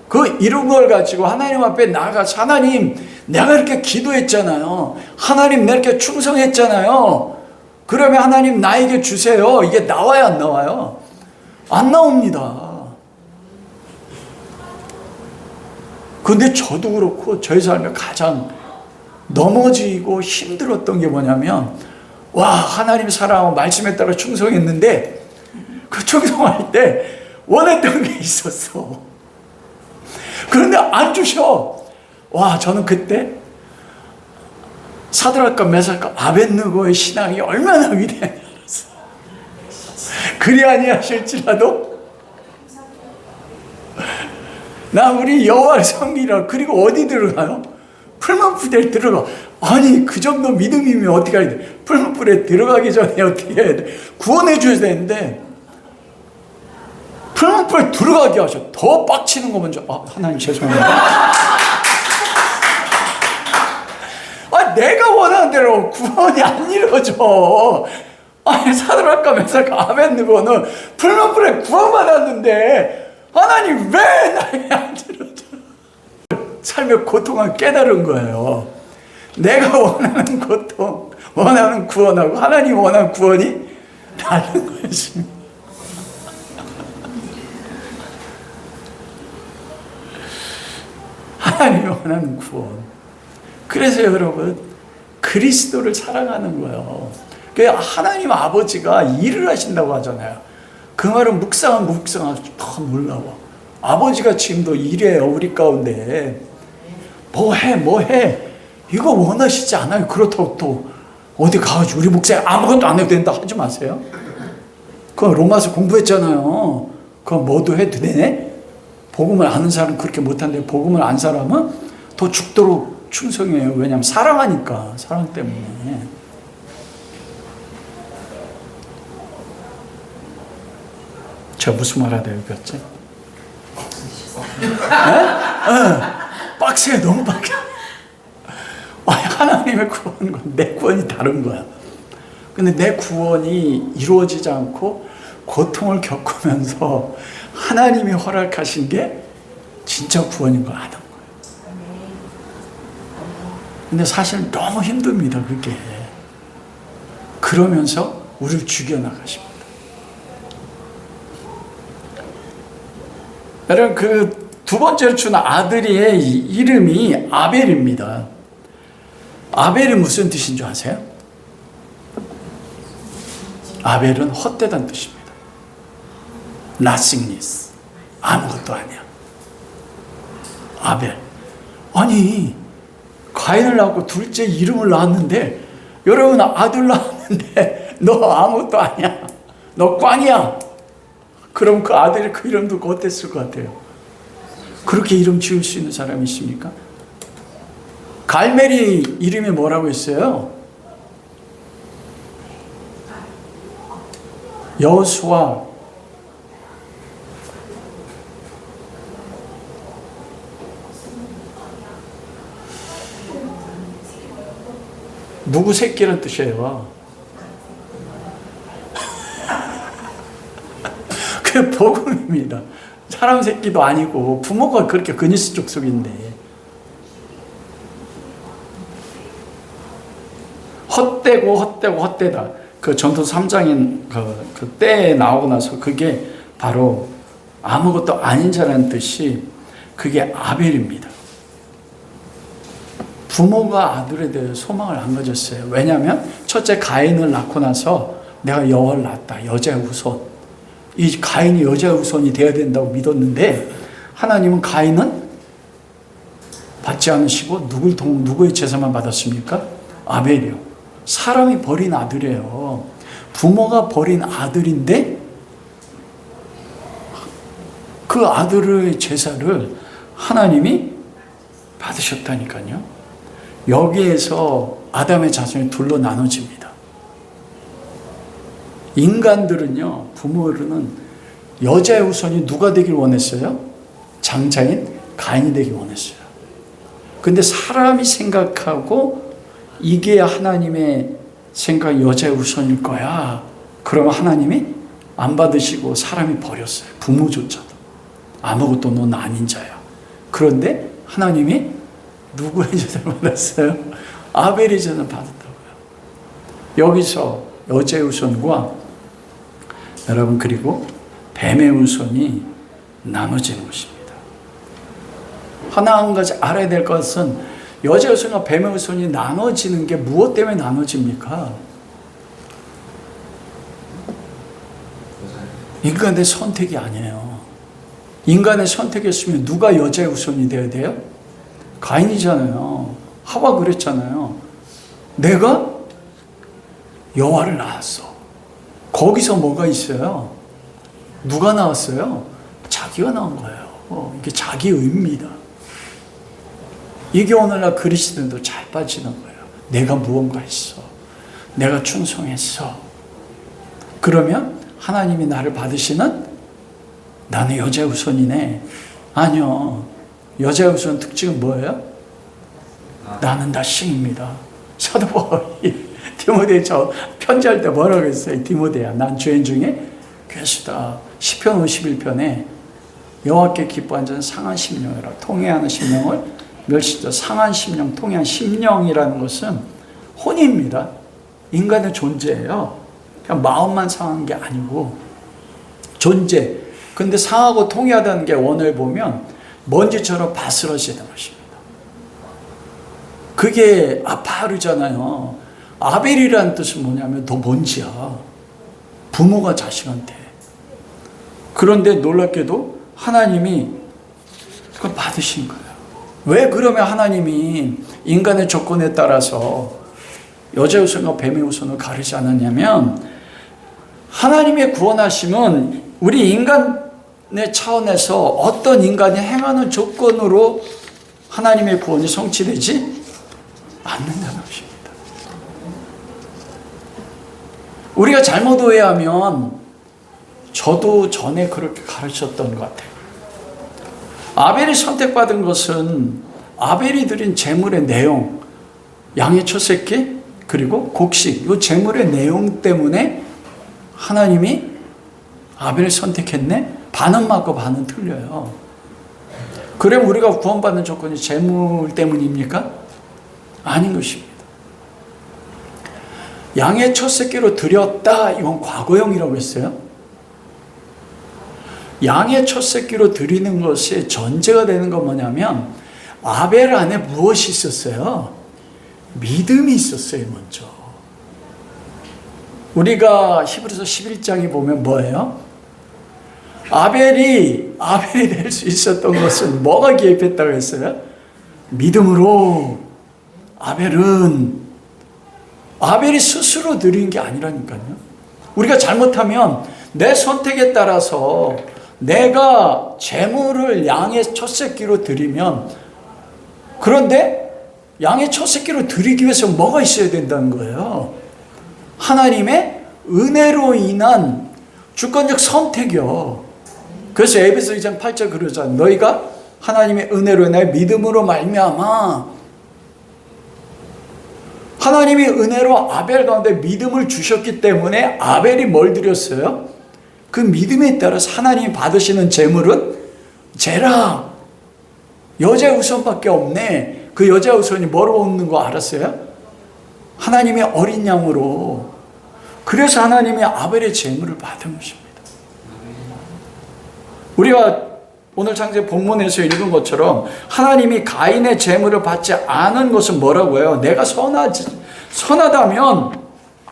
그 이룬 걸 가지고 하나님 앞에 나아가서, 하나님 내가 이렇게 기도했잖아요. 하나님 내가 이렇게 충성했잖아요. 그러면 하나님 나에게 주세요. 이게 나와요, 안 나와요? 안 나옵니다. 근데 저도 그렇고 저희 삶에 가장 넘어지고 힘들었던 게 뭐냐면, 와, 하나님 사랑하고 말씀에 따라 충성했는데 그 충성할 때 원했던 게 있었어. 그런데 안 주셔. 와, 저는 그때 사드락과 메삭과 아벳느고의 신앙이 얼마나 위대한지 알았어. 그리 아니하실지라도 나 우리 여호와를 섬기라. 그리고 어디 들어가요? 풀무불에 들어가. 아니, 그 정도 믿음이면 어떻게 해야 돼? 풀무불에 들어가기 전에 어떻게 해야 돼? 구원해 줘야 되는데 풀무불에 들어가게 하셔. 더 빡치는 거 먼저. 하나님 죄송합니다. 내가 원하는 대로 구원이 안 이루어져. 아니, 사드락과 메삭과 아벳느고는 풀무불에 구원받았는데 하나님 왜 나에게 안 이루어져? 삶의 고통을 깨달은 거예요. 내가 원하는 고통, 원하는 구원하고 하나님 원하는 구원이 다른 것입니다. 하나님이 원하는 구원. 그래서 여러분, 그리스도를 사랑하는 거예요. 하나님 아버지가 일을 하신다고 하잖아요. 그 말은 묵상하면 더 놀라워. 아버지가 지금도 일해요, 우리 가운데. 뭐 해. 이거 원하시지 않아요. 그렇다고 또 어디 가가지고 우리 목사님 아무것도 안 해도 된다 하지 마세요. 그거 로마서 공부했잖아요. 그거 뭐도 해도 되네? 복음을 아는 사람은 그렇게 못하는데 복음을 안 사람은 더 죽도록 충성해요. 왜냐하면 사랑하니까. 사랑 때문에. 제가 무슨 말 하다 여기였지? 빡세요. 너무 빡세. 하나님의 구원과 내 구원이 다른 거야. 근데 내 구원이 이루어지지 않고 고통을 겪으면서 하나님이 허락하신 게 진짜 구원인 걸 아는 거예요. 근데 사실 너무 힘듭니다, 그게. 그러면서 우리를 죽여나가십니다. 여러분, 그 두 번째로 준 아들의 이름이 아벨입니다. 아벨이 무슨 뜻인 줄 아세요? 아벨은 헛되다는 뜻입니다. nothingness. 아무것도 아니야. 아벨. 아니, 가인을 낳고 둘째 이름을 낳았는데, 여러분 아들 낳았는데 너 아무것도 아니야. 너 꽝이야. 그럼 그 아들이 그 이름 듣고 어땠을 것 같아요? 그렇게 이름 지을 수 있는 사람이 있습니까? 갈멜이 이름이 뭐라고 했어요? 여호수아 누구 새끼란 뜻이에요. 그게 복음입니다. 사람 새끼도 아니고 부모가 그렇게 그니스 족속인데 헛되다. 그 전투 3장인 그 때에 나오고 나서 그게 바로 아무것도 아닌 자라는 뜻이 그게 아벨입니다. 부모가 아들에 대해 소망을 안 가졌어요. 왜냐하면 첫째 가인을 낳고 나서 내가 여호와를 낳았다. 여자의 후손. 이 가인이 여자의 후손이 되어야 된다고 믿었는데 하나님은 가인은 받지 않으시고 누구의 제사만 받았습니까? 아벨이요. 사람이 버린 아들이에요. 부모가 버린 아들인데 그 아들의 제사를 하나님이 받으셨다니까요. 여기에서 아담의 자손이 둘로 나눠집니다. 인간들은요, 부모로는 여자의 후손이 누가 되길 원했어요? 장자인 가인이 되길 원했어요. 근데 사람이 생각하고 이게 하나님의 생각 여자의 후손일 거야. 그러면 하나님이 안 받으시고 사람이 버렸어요. 부모조차도. 아무것도 넌 아닌 자야. 그런데 하나님이 누구의 제사를 받았어요? 아벨의 제사를 받았다고요. 여기서 여자의 후손과 여러분 그리고 뱀의 후손이 나눠지는 것입니다. 하나 한 가지 알아야 될 것은 여자의 후손과 뱀의 후손이 나눠지는 게 무엇 때문에 나눠집니까? 인간의 선택이 아니에요. 인간의 선택이었으면 누가 여자의 후손이 되어야 돼요? 가인이잖아요. 하와 그랬잖아요. 내가 여호와를 낳았어. 거기서 뭐가 있어요? 누가 나왔어요? 자기가 나온 거예요. 이게 자기 의입니다. 이게 오늘날 그리스도인도 잘 빠지는 거예요. 내가 무언가 했어. 내가 충성했어. 그러면 하나님이 나를 받으시는 나는 여자의 후손이네. 아니요. 여자의 후손 특징은 뭐예요? 나는 다 신입니다. 사도 바울이 디모데 저 편지할 때 뭐라고 했어요? 디모데야, 난 죄인 중에 괴수다. 시편 51편에 여호와께 기뻐한 자는 상한 심령이라. 통회하는 심령을 멸시죠. 상한 심령, 통회한 심령이라는 것은 혼입니다. 인간의 존재예요. 그냥 마음만 상한 게 아니고 존재. 근데 상하고 통회하다는 게 원어에 보면 먼지처럼 바스러지는 것입니다. 그게 아파르잖아요. 아벨이라는 뜻은 뭐냐면 너 먼지야. 부모가 자식한테. 그런데 놀랍게도 하나님이 그걸 받으신 거예요. 왜 그러면 하나님이 인간의 조건에 따라서 여자의 후손과 뱀의 후손을 가르지 않았냐면 하나님의 구원하심은 우리 인간의 차원에서 어떤 인간이 행하는 조건으로 하나님의 구원이 성취되지 않는다는 것입니다. 우리가 잘못 오해하면 저도 전에 그렇게 가르쳤던 것 같아요. 아벨이 선택받은 것은 아벨이 드린 제물의 내용, 양의 첫 새끼 그리고 곡식, 이 제물의 내용 때문에 하나님이 아벨을 선택했네? 반은 맞고 반은 틀려요. 그럼 우리가 구원받는 조건이 제물 때문입니까? 아닌 것입니다. 양의 첫 새끼로 드렸다, 이건 과거형이라고 했어요. 양의 첫 새끼로 드리는 것의 전제가 되는 건 뭐냐면 아벨 안에 무엇이 있었어요? 믿음이 있었어요. 먼저 우리가 히브리서 11장에 보면 뭐예요? 아벨이 될 수 있었던 것은 뭐가 개입했다고 했어요? 믿음으로. 아벨이 스스로 드린 게 아니라니까요. 우리가 잘못하면 내 선택에 따라서 내가 제물을 양의 첫 새끼로 드리면, 그런데 양의 첫 새끼로 드리기 위해서 뭐가 있어야 된다는 거예요? 하나님의 은혜로 인한 주권적 선택이요. 그래서 에베소 2장 8절 그러잖아. 너희가 하나님의 은혜로 인하여 믿음으로 말미암아. 하나님이 은혜로 아벨 가운데 믿음을 주셨기 때문에 아벨이 뭘 드렸어요? 그 믿음에 따라서 하나님이 받으시는 제물은 제라. 여자 우선밖에 없네. 그 여자 우선이 뭐로 얻는 거 알았어요? 하나님의 어린 양으로. 그래서 하나님이 아벨의 제물을 받은 것입니다. 우리가 오늘 창세 본문에서 읽은 것처럼 하나님이 가인의 제물을 받지 않은 것은 뭐라고요? 내가 선하다면.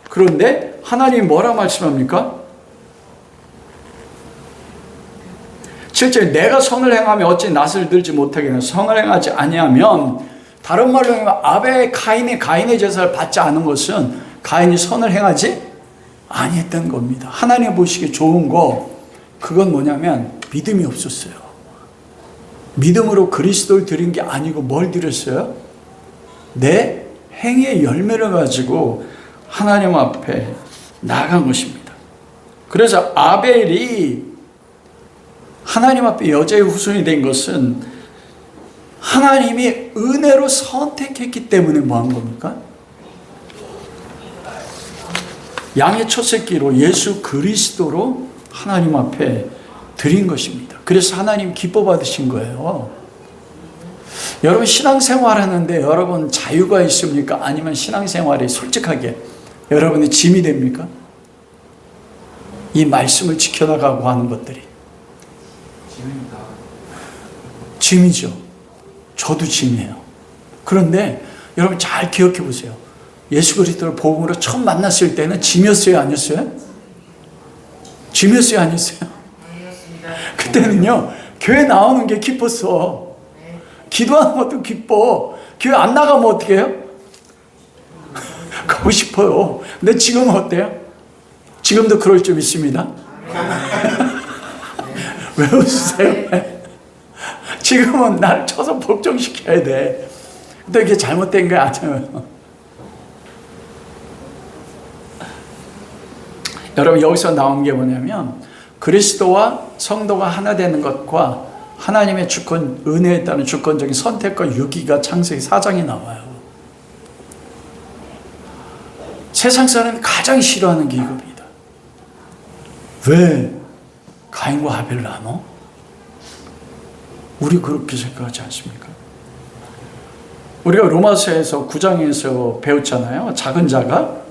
그런데 하나님이 뭐라 말씀합니까? 7절 내가 선을 행하며 어찌 낯을 들지 못하겠느냐. 선을 행하지 아니하면, 다른 말로 하면 가인의 제사를 받지 않은 것은 가인이 선을 행하지 아니했던 겁니다. 하나님 보시기에 좋은 거, 그건 뭐냐면 믿음이 없었어요. 믿음으로 그리스도를 드린 게 아니고 뭘 드렸어요? 내 행위의 열매를 가지고 하나님 앞에 나간 것입니다. 그래서 아벨이 하나님 앞에 여자의 후손이 된 것은 하나님이 은혜로 선택했기 때문에 뭐 한 겁니까? 양의 첫 새끼로 예수 그리스도로 하나님 앞에 드린 것입니다. 그래서 하나님 기뻐 받으신 거예요. 여러분 신앙생활 하는데 여러분 자유가 있습니까? 아니면 신앙생활이 솔직하게 여러분의 짐이 됩니까? 이 말씀을 지켜나가고 하는 것들이 짐이죠. 저도 짐이에요. 그런데 여러분 잘 기억해 보세요. 예수 그리스도를 복음으로 처음 만났을 때는 짐이었어요, 아니었어요? 짐이었어요, 아니었어요? 그때는요, 교회 나오는 게 기뻤어. 기도하는 것도 기뻐. 교회 안 나가면 어떻게 해요? 가고 싶어요. 근데 지금은 어때요? 지금도 그럴 좀 있습니다. 왜 웃으세요? 지금은 나를 쳐서 복종시켜야 돼. 근데 이게 잘못된 거 아니에요. 여러분 여기서 나온 게 뭐냐면 그리스도와 성도가 하나 되는 것과 하나님의 주권, 은혜에 따른 주권적인 선택과 유기가 창세기 4장에 나와요. 세상 사람이 가장 싫어하는 게 이겁니다. 왜 가인과 하벨을 나눠? 우리 그렇게 생각하지 않습니까? 우리가 로마서에서 9장에서 배웠잖아요. 작은 자가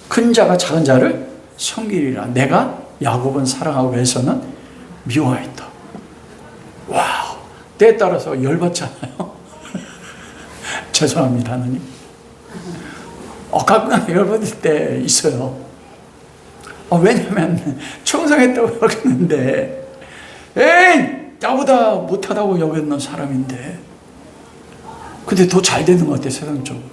큰 자가 작은 자를 섬기리라. 내가 야곱은 사랑하고 에서는 미워했다. 와우, 때에 따라서 열받잖아요. 죄송합니다, 하나님. 가끔 열받을 때 있어요. 왜냐면 충성했다고 여겼는데, 에이, 나보다 못하다고 여겼는 사람인데, 근데 더 잘 되는 것 같아, 세상적으로.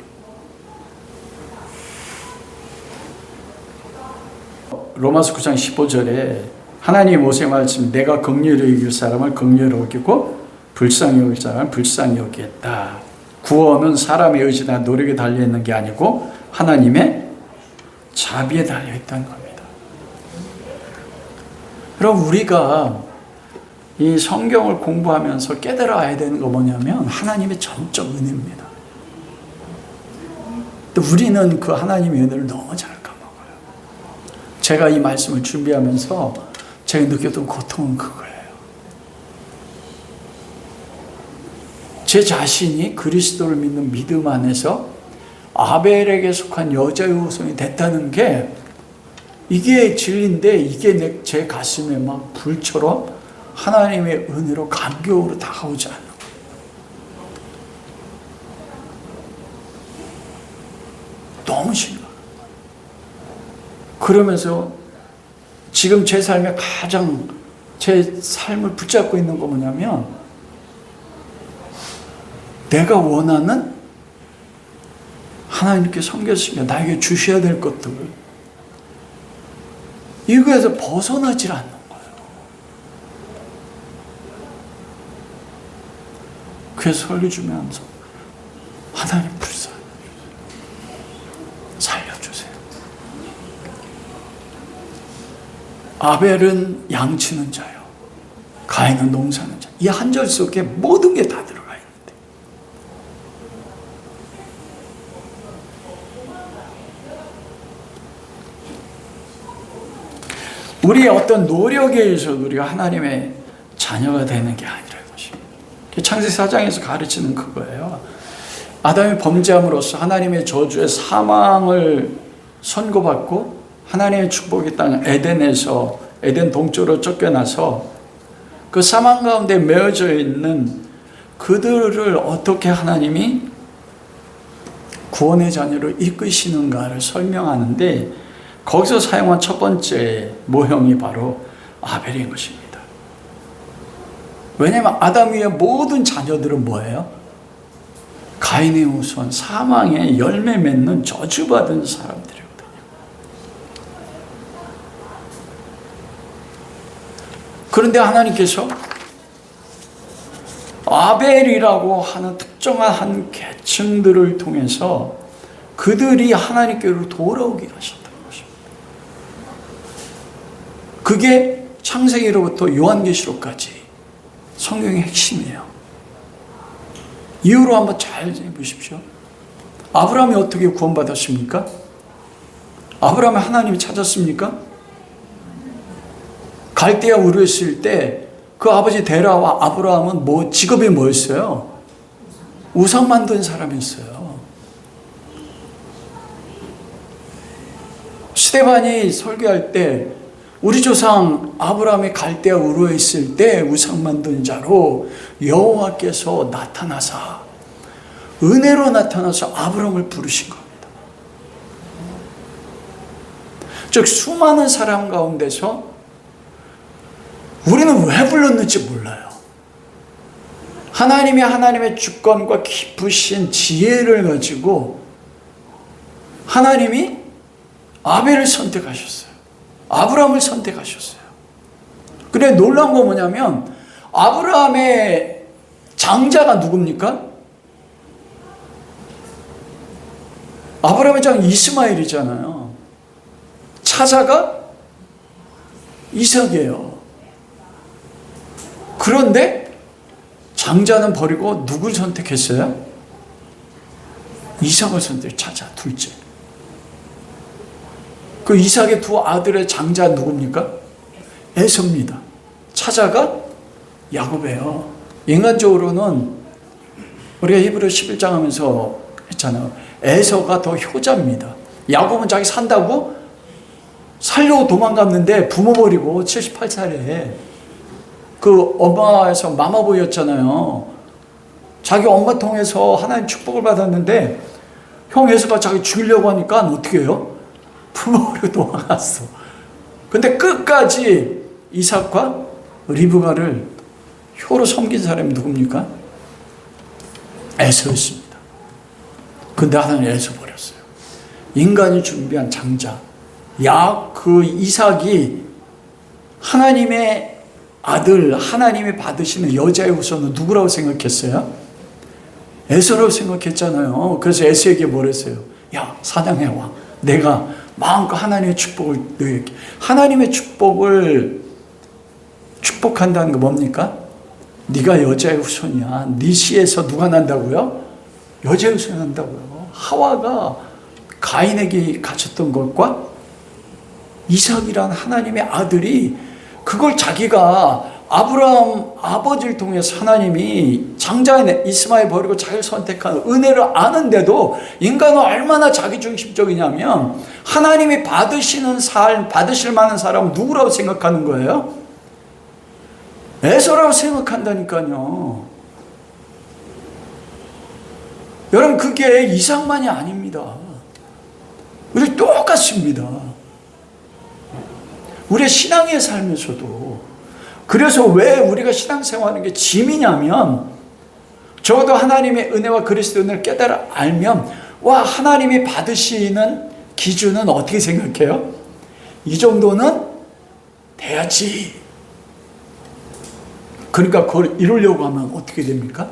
로마서 9장 15절에 하나님이 모세에게 말씀, 내가 긍휼히 여길 사람을 긍휼히 여기고 불쌍히 여길 사람을 불쌍히 여기겠다. 구원은 사람의 의지나 노력에 달려있는 게 아니고 하나님의 자비에 달려있다는 겁니다. 그럼 우리가 이 성경을 공부하면서 깨달아야 되는 거 뭐냐면 하나님의 전적 은혜입니다. 근데 우리는 그 하나님의 은혜를 너무 잘 까먹어요. 제가 이 말씀을 준비하면서 제가 느꼈던 고통은 그거예요. 제 자신이 그리스도를 믿는 믿음 안에서 아벨에게 속한 여자의 후손이 됐다는 게 이게 진리인데 이게 제 가슴에 막 불처럼 하나님의 은혜로 감격으로 다가오지 않는 거예요. 너무 심각해요. 그러면서 지금 제 삶에 가장 제 삶을 붙잡고 있는 거 뭐냐면 내가 원하는 하나님께 섬겼으며 나에게 주셔야 될 것들 이거에서 벗어나질 않는 거예요. 그래서 설교 주면서 하나님 불쌍해 살려주세요. 아벨은 양치는 자요, 가인은 농사는 자. 이 한 절 속에 모든 게 다 들어가 있는데, 우리의 어떤 노력에 의해서 우리가 하나님의 자녀가 되는 게 아니라는 것입니다. 창세기 4장에서 가르치는 그거예요. 아담이 범죄함으로써 하나님의 저주의 사망을 선고받고 하나님의 축복의 땅 에덴에서, 에덴 동쪽으로 쫓겨나서 그 사망 가운데 메어져 있는 그들을 어떻게 하나님이 구원의 자녀로 이끄시는가를 설명하는데, 거기서 사용한 첫 번째 모형이 바로 아벨인 것입니다. 왜냐하면 아담 위의 모든 자녀들은 뭐예요? 가인의 후손, 사망의 열매 맺는 저주받은 사람들이거든요. 그런데 하나님께서 아벨이라고 하는 특정한 한 계층들을 통해서 그들이 하나님께로 돌아오게 하셨다는 것입니다. 그게 창세기로부터 요한계시록까지 성경의 핵심이에요. 이유로 한번 잘 보십시오. 아브라함이 어떻게 구원받았습니까? 아브라함이 하나님이 찾았습니까? 갈대아 우르에 있을 때 그 아버지 데라와 아브라함은 직업이 뭐였어요? 우상 만든 사람이었어요. 스데반이 설교할 때 우리 조상 아브라함이 갈대아 우르에 있을 때 우상 만든 자로 여호와께서 나타나사, 은혜로 나타나서 아브라함을 부르신 겁니다. 즉 수많은 사람 가운데서 우리는 왜 불렀는지 몰라요. 하나님의 주권과 깊으신 지혜를 가지고 하나님이 아벨을 선택하셨어요. 아브라함을 선택하셨어요. 그런데 놀라운 건 뭐냐면 아브라함의 장자가 누굽니까? 아브라함의 장 이스마엘이잖아요. 차자가 이삭이에요. 그런데 장자는 버리고 누굴 선택했어요? 이삭을 차자 둘째. 그 이삭의 두 아들의 장자 누굽니까? 에서입니다. 차자가 야곱이에요. 인간적으로는 우리가 히브리 11장 하면서 했잖아요. 에서가 더 효자입니다. 야곱은 자기 산다고 살려고 도망갔는데 부모 버리고 78살에 그 엄마에서 마마보이였잖아요. 자기 엄마 통해서 하나님 축복을 받았는데 형 에서가 자기 죽이려고 하니까 어떻게 해요? 부모 버리고 도망갔어. 근데 끝까지 이삭과 리브가를 효로 섬긴 사람이 누굽니까? 에서였습니다. 근데 하나님 에서 버렸어요. 인간이 준비한 장자 그 이삭이 하나님의 아들, 하나님이 받으시는 여자의 후손은 누구라고 생각했어요? 에서라고 생각했잖아요. 그래서 에서에게 뭐랬어요? 야, 사냥해 와. 내가 마음껏 하나님의 축복을 너에게. 하나님의 축복을 축복한다는 거 뭡니까? 네가 여자의 후손이야. 네 씨에서 누가 난다고요? 여자의 후손이 난다고요. 하와가 가인에게 가졌던 것과 이삭이란 하나님의 아들이 그걸 자기가 아브라함 아버지를 통해서 하나님이 장자인 이스마엘 버리고 자기를 선택한 은혜를 아는데도 인간은 얼마나 자기중심적이냐면 하나님이 받으시는 삶, 받으실 만한 사람은 누구라고 생각하는 거예요? 에서라고 생각한다니까요. 여러분 그게 이상만이 아닙니다. 우리 똑같습니다. 우리의 신앙의 삶에서도. 그래서 왜 우리가 신앙생활하는 게 짐이냐면 적어도 하나님의 은혜와 그리스도의 은혜를 깨달아 알면 와, 하나님이 받으시는 기준은 어떻게 생각해요? 이 정도는 돼야지. 그러니까 그걸 이루려고 하면 어떻게 됩니까?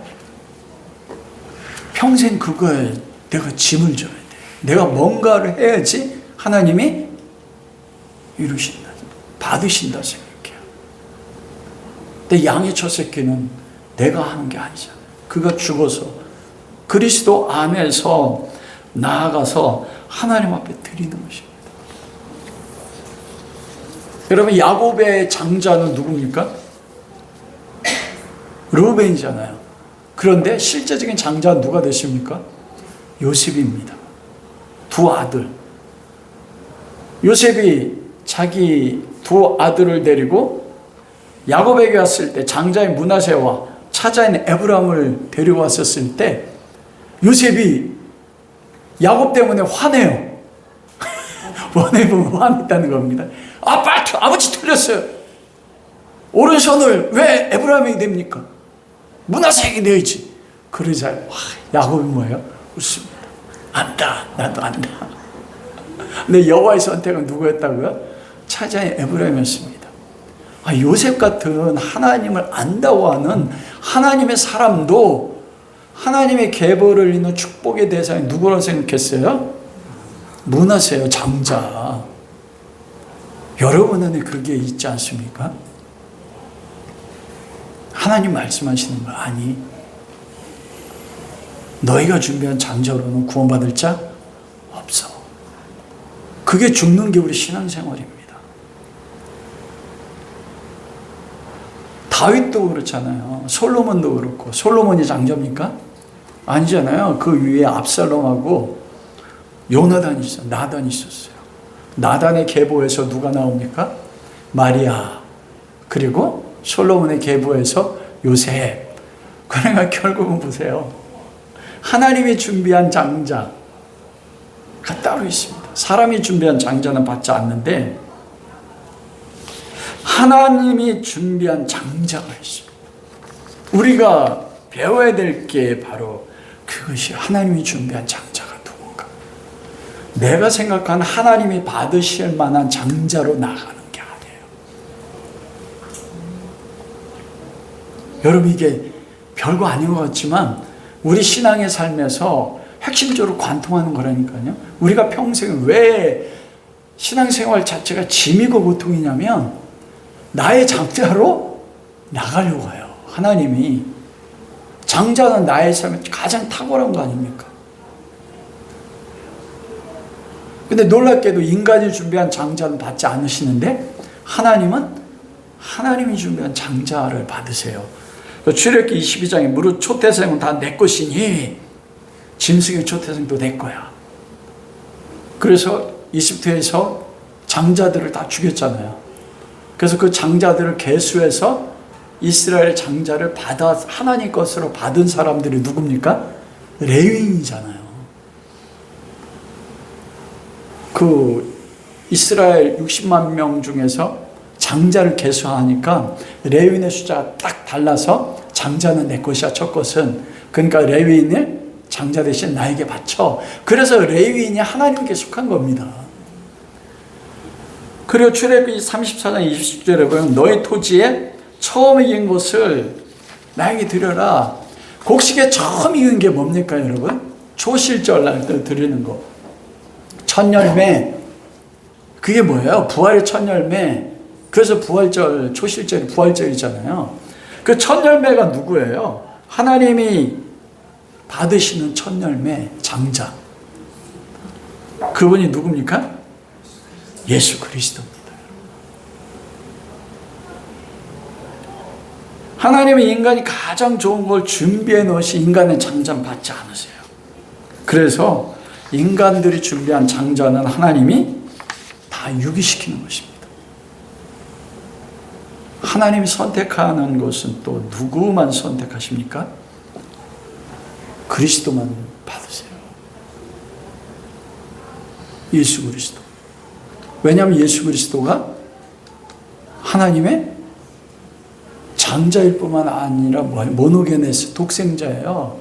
평생 그거에 내가 짐을 져야 돼. 내가 뭔가를 해야지 하나님이 이루신다. 받으신다 생각해요. 근데 양의 첫 새끼는 내가 하는 게 아니잖아요. 그가 죽어서 그리스도 안에서 나아가서 하나님 앞에 드리는 것입니다. 여러분, 야곱의 장자는 누굽니까? 르우벤이잖아요. 그런데 실제적인 장자는 누가 되십니까? 요셉입니다. 두 아들. 요셉이 자기 두 아들을 데리고 야곱에게 왔을 때 장자인 므낫세와 차자인 에브람을 데려왔었을 때 요셉이 야곱 때문에 화내요. 화냈다는 겁니다. 아버지 틀렸어요. 오른손을 왜 에브람에게 됩니까? 므낫세에게 내야지. 그러자 야곱이 뭐예요? 웃습니다. 안다. 나도 안다. 근데 여호와의 선택은 누구였다고요? 차자인 에브라임이었습니다. 요셉 같은 하나님을 안다고 하는 하나님의 사람도 하나님의 계보를 잇는 축복의 대상이 누구라고 생각했어요? 므낫세요, 장자. 여러분은 그게 있지 않습니까? 하나님 말씀하시는 거 아니, 너희가 준비한 장자로는 구원받을 자 없어. 그게 죽는 게 우리 신앙생활입니다. 다윗도 그렇잖아요. 솔로몬도 그렇고. 솔로몬이 장자입니까? 아니잖아요. 그 위에 압살롬하고 요나단이 있었어요. 나단이 있었어요. 나단의 계보에서 누가 나옵니까? 마리아. 그리고 솔로몬의 계보에서 요셉. 그러니까 결국은 보세요. 하나님이 준비한 장자가 따로 있습니다. 사람이 준비한 장자는 받지 않는데 하나님이 준비한 장자가 있습니다. 우리가 배워야 될 게 바로 그것이 하나님이 준비한 장자가 누군가. 내가 생각한 하나님이 받으실 만한 장자로 나가는 게 아니에요. 여러분, 이게 별거 아닌 것 같지만 우리 신앙의 삶에서 핵심적으로 관통하는 거라니까요. 우리가 평생 왜 신앙생활 자체가 짐이고 고통이냐면 나의 장자로 나가려고 해요. 하나님이. 장자는 나의 삶에 가장 탁월한 거 아닙니까? 근데 놀랍게도 인간이 준비한 장자는 받지 않으시는데 하나님이 준비한 장자를 받으세요. 출애굽기 22장에 무릇 초태생은 다 내 것이니 짐승의 초태생도 내 거야. 그래서 이집트에서 장자들을 다 죽였잖아요. 그래서 그 장자들을 계수해서 이스라엘 장자를 받아 하나님 것으로 받은 사람들이 누굽니까? 레위인이잖아요. 그 이스라엘 60만 명 중에서 장자를 계수하니까 레위인의 숫자가 딱 달라서 장자는 내 것이야, 첫 것은. 그러니까 레위인을 장자 대신 나에게 바쳐. 그래서 레위인이 하나님께 속한 겁니다. 그리고 출애굽기 34장 20절에 보면 너희 토지에 처음 익은 것을 나에게 드려라. 곡식에 처음 익은 게 뭡니까, 여러분? 초실절 날 때 드리는 거. 첫 열매. 그게 뭐예요? 부활의 첫 열매. 그래서 부활절, 초실절이 부활절이잖아요. 그 첫 열매가 누구예요? 하나님이 받으시는 첫 열매, 장자. 그분이 누굽니까? 예수 그리스도입니다. 하나님은 인간이 가장 좋은 걸 준비해 놓으시 인간의 장자는 받지 않으세요. 그래서 인간들이 준비한 장자는 하나님이 다 유기시키는 것입니다. 하나님이 선택하는 것은 또 누구만 선택하십니까? 그리스도만 받으세요. 예수 그리스도. 왜냐하면 예수 그리스도가 하나님의 장자일 뿐만 아니라 모노게네스, 독생자예요.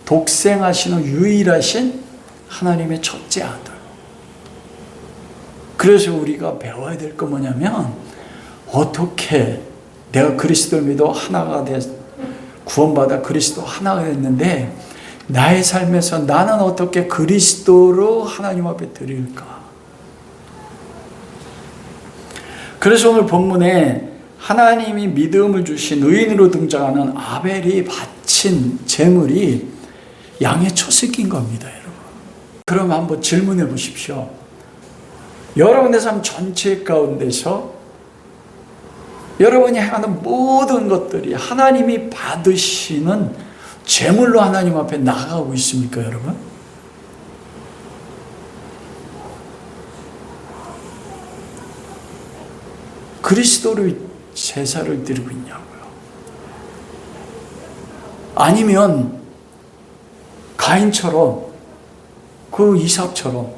독생하시는 유일하신 하나님의 첫째 아들. 그래서 우리가 배워야 될 거 뭐냐면 어떻게 내가 그리스도를 믿어 하나가 구원받아 그리스도 하나가 됐는데 나의 삶에서 나는 어떻게 그리스도로 하나님 앞에 드릴까? 그래서 오늘 본문에 하나님이 믿음을 주신 의인으로 등장하는 아벨이 바친 제물이 양의 초새끼인 겁니다, 여러분. 그럼 한번 질문해 보십시오. 여러분의 삶 전체 가운데서 여러분이 행하는 모든 것들이 하나님이 받으시는 제물로 하나님 앞에 나가고 있습니까, 여러분? 그리스도를 제사를 드리고 있냐고요? 아니면 가인처럼 그 이삭처럼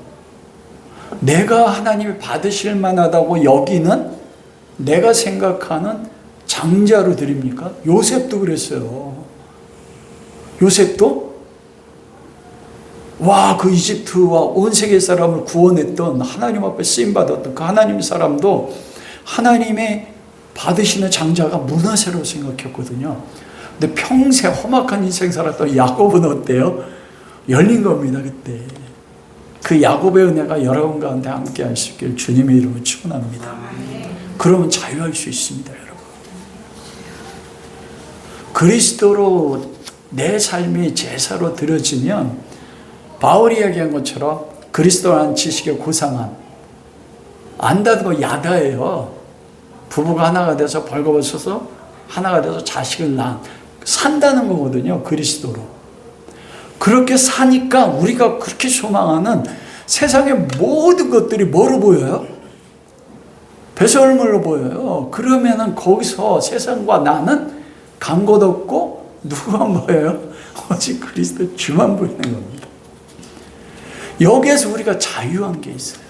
내가 하나님이 받으실 만하다고 여기는 내가 생각하는 장자로 드립니까? 요셉도 그랬어요. 요셉도 그 이집트와 온 세계 사람을 구원했던 하나님 앞에 쓰임받았던 그 하나님 사람도 하나님의 받으시는 장자가 문화세로 생각했거든요. 근데 평생 험악한 인생 살았던 야곱은 어때요? 열린 겁니다, 그때. 그 야곱의 은혜가 여러분 가운데 함께 할 수 있길 주님의 이름으로 축원합니다. 그러면 자유할 수 있습니다, 여러분. 그리스도로 내 삶이 제사로 드려지면 바울이 이야기한 것처럼 그리스도라는 지식의 고상함, 안다는 거 야다예요. 부부가 하나가 돼서 벌거벗어서 하나가 돼서 자식을 산다는 거거든요, 그리스도로. 그렇게 사니까 우리가 그렇게 소망하는 세상의 모든 것들이 뭐로 보여요? 배설물로 보여요. 그러면은 거기서 세상과 나는 간 것 없고 누구만 보여요? 오직 그리스도 주만 보이는 겁니다. 여기에서 우리가 자유한 게 있어요.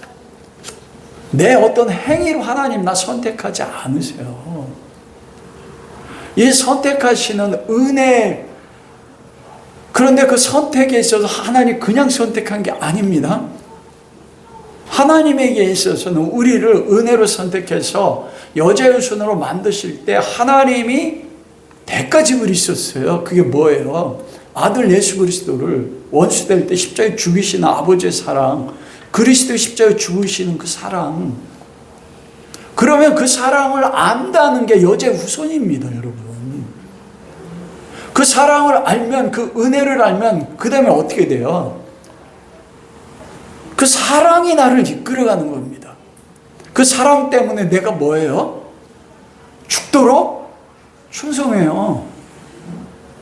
내 어떤 행위로 하나님 나 선택하지 않으세요. 이 선택하시는 은혜, 그런데 그 선택에 있어서 하나님 그냥 선택한 게 아닙니다. 하나님에게 있어서는 우리를 은혜로 선택해서 여자의 손으로 만드실 때 하나님이 대가 지불이셨어요. 그게 뭐예요? 아들 예수 그리스도를 원수 될 때 십자가에 죽이시는 아버지의 사랑, 그리스도 십자가에 죽으시는 그 사랑. 그러면 그 사랑을 안다는 게 여자의 후손입니다, 여러분. 그 사랑을 알면, 그 은혜를 알면 그 다음에 어떻게 돼요? 그 사랑이 나를 이끌어가는 겁니다. 그 사랑 때문에 내가 뭐예요? 죽도록 충성해요.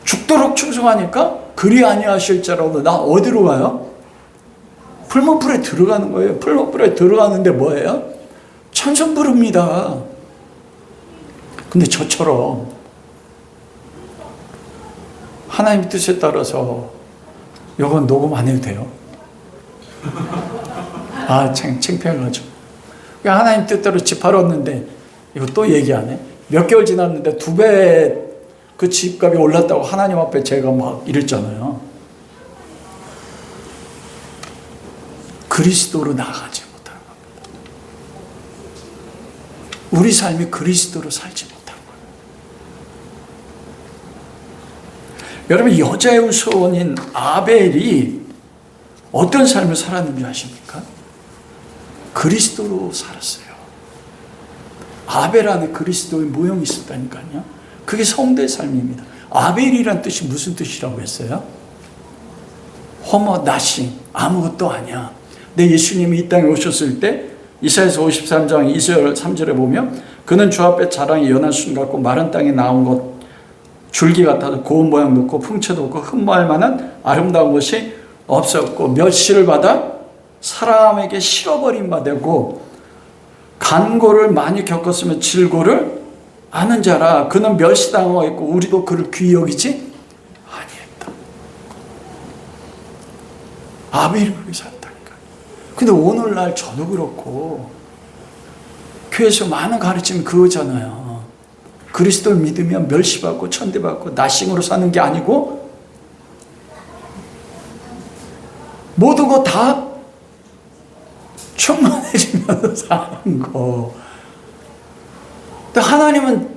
죽도록 충성하니까 그리 아니하실 자라도 나 어디로 가요? 풀무불에 들어가는 거예요. 풀무불에 들어가는데 뭐예요? 찬송 부릅니다. 근데 저처럼 하나님 뜻에 따라서 이건 녹음 안 해도 돼요? 창피해가지고. 하나님 뜻대로 집 팔았는데 이거 또 얘기 안 해? 몇 개월 지났는데 2배 그 집값이 올랐다고 하나님 앞에 제가 막 이랬잖아요. 그리스도로 나가지 못하는 겁니다. 우리 삶이 그리스도로 살지 못한 거예요. 여러분, 여자의 후손인 아벨이 어떤 삶을 살았는지 아십니까? 그리스도로 살았어요. 아벨 안에 그리스도의 모형이 있었다니까요. 그게 성도의 삶입니다. 아벨이란 뜻이 무슨 뜻이라고 했어요? 허머 나싱, 아무것도 아니야. 근데 예수님이 이 땅에 오셨을 때 이사야서 53장 2절 3절에 보면 그는 주 앞에 자랑이 연한 순 같고 마른 땅에 나온 것 줄기 같아서 고운 모양도 없고 풍채도 없고 흠모할 만한 아름다운 것이 없었고 멸시를 받아 사람에게 실어버린 바 되고 간고를 많이 겪었으면 질고를 아는 자라. 그는 멸시당하고 있고 우리도 그를 귀히 여기지 아니했다. 아벨이 그렇게 살았다니까. 근데 오늘날 저도 그렇고 교회에서 많은 가르침이 그거잖아요. 그리스도를 믿으면 멸시받고 천대받고 나싱으로 사는 게 아니고 모든 거 다 충만해지면서 사는 거. 근데 하나님은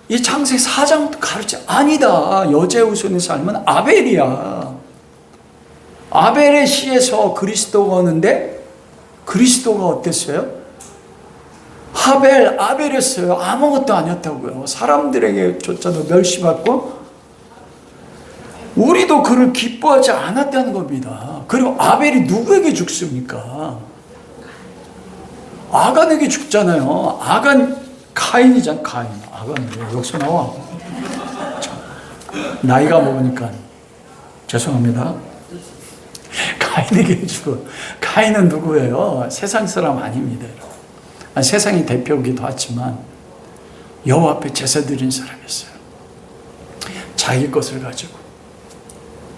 이 창세기 4장부터 가르쳐 아니다. 여자의 후손의 삶은 아벨이야. 아벨의 씨에서 그리스도가 오는데 그리스도가 어땠어요? 하벨, 아벨이었어요. 아무것도 아니었다고요. 사람들에게 쫓아도 멸시받고 우리도 그를 기뻐하지 않았다는 겁니다. 그리고 아벨이 누구에게 죽습니까? 아간에게 죽잖아요. 아간 카인이잖아. 카인. 아간 왜 여기서 나와? 나이가 먹으니까 죄송합니다. 카인에게 죽어. 카인은 누구예요? 세상 사람 아닙니다. 세상의 대표이기도 하지만 여호와 앞에 제사 드린 사람이었어요. 자기 것을 가지고.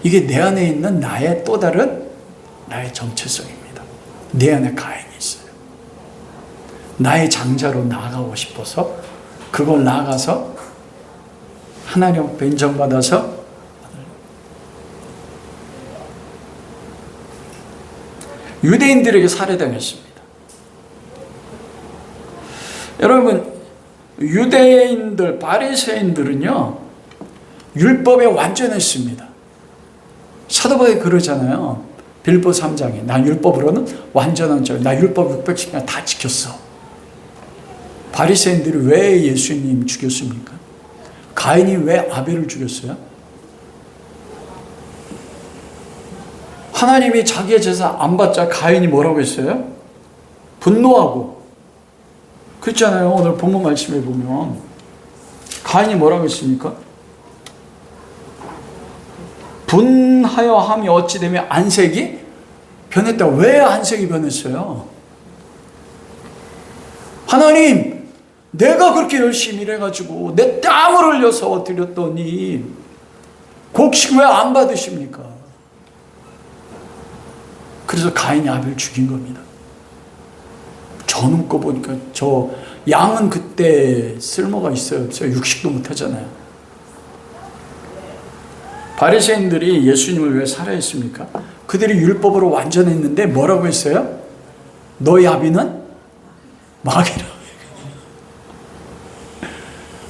이게 내 안에 있는 나의 또 다른 나의 정체성입니다. 내 안에 가인이 있어요. 나의 장자로 나아가고 싶어서 그걸 나아가서 하나님 앞에 인정받아서 유대인들에게 살해당했습니다. 여러분, 유대인들, 바리새인들은요 율법에 완전했습니다. 사도 바울이 그러잖아요. 빌보 3장에 나 율법으로는 완전한 자, 나 율법 600시간 다 지켰어. 바리새인들이 왜 예수님 죽였습니까? 가인이 왜 아벨을 죽였어요? 하나님이 자기의 제사 안 받자 가인이 뭐라고 했어요? 분노하고. 그렇잖아요. 오늘 본문 말씀에 보면 가인이 뭐라고 했습니까? 분하여 함이 어찌 되면 안색이 변했다. 왜 안색이 변했어요? 하나님, 내가 그렇게 열심히 일해가지고 내 땀을 흘려서 드렸더니 곡식 왜 안 받으십니까? 그래서 가인이 아벨 죽인 겁니다. 저는 거 보니까 저 양은 그때 쓸모가 있어요? 없어요? 육식도 못 하잖아요. 바리새인들이 예수님을 왜 살해했습니까? 그들이 율법으로 완전했는데 뭐라고 했어요? 너희 아비는 마귀라.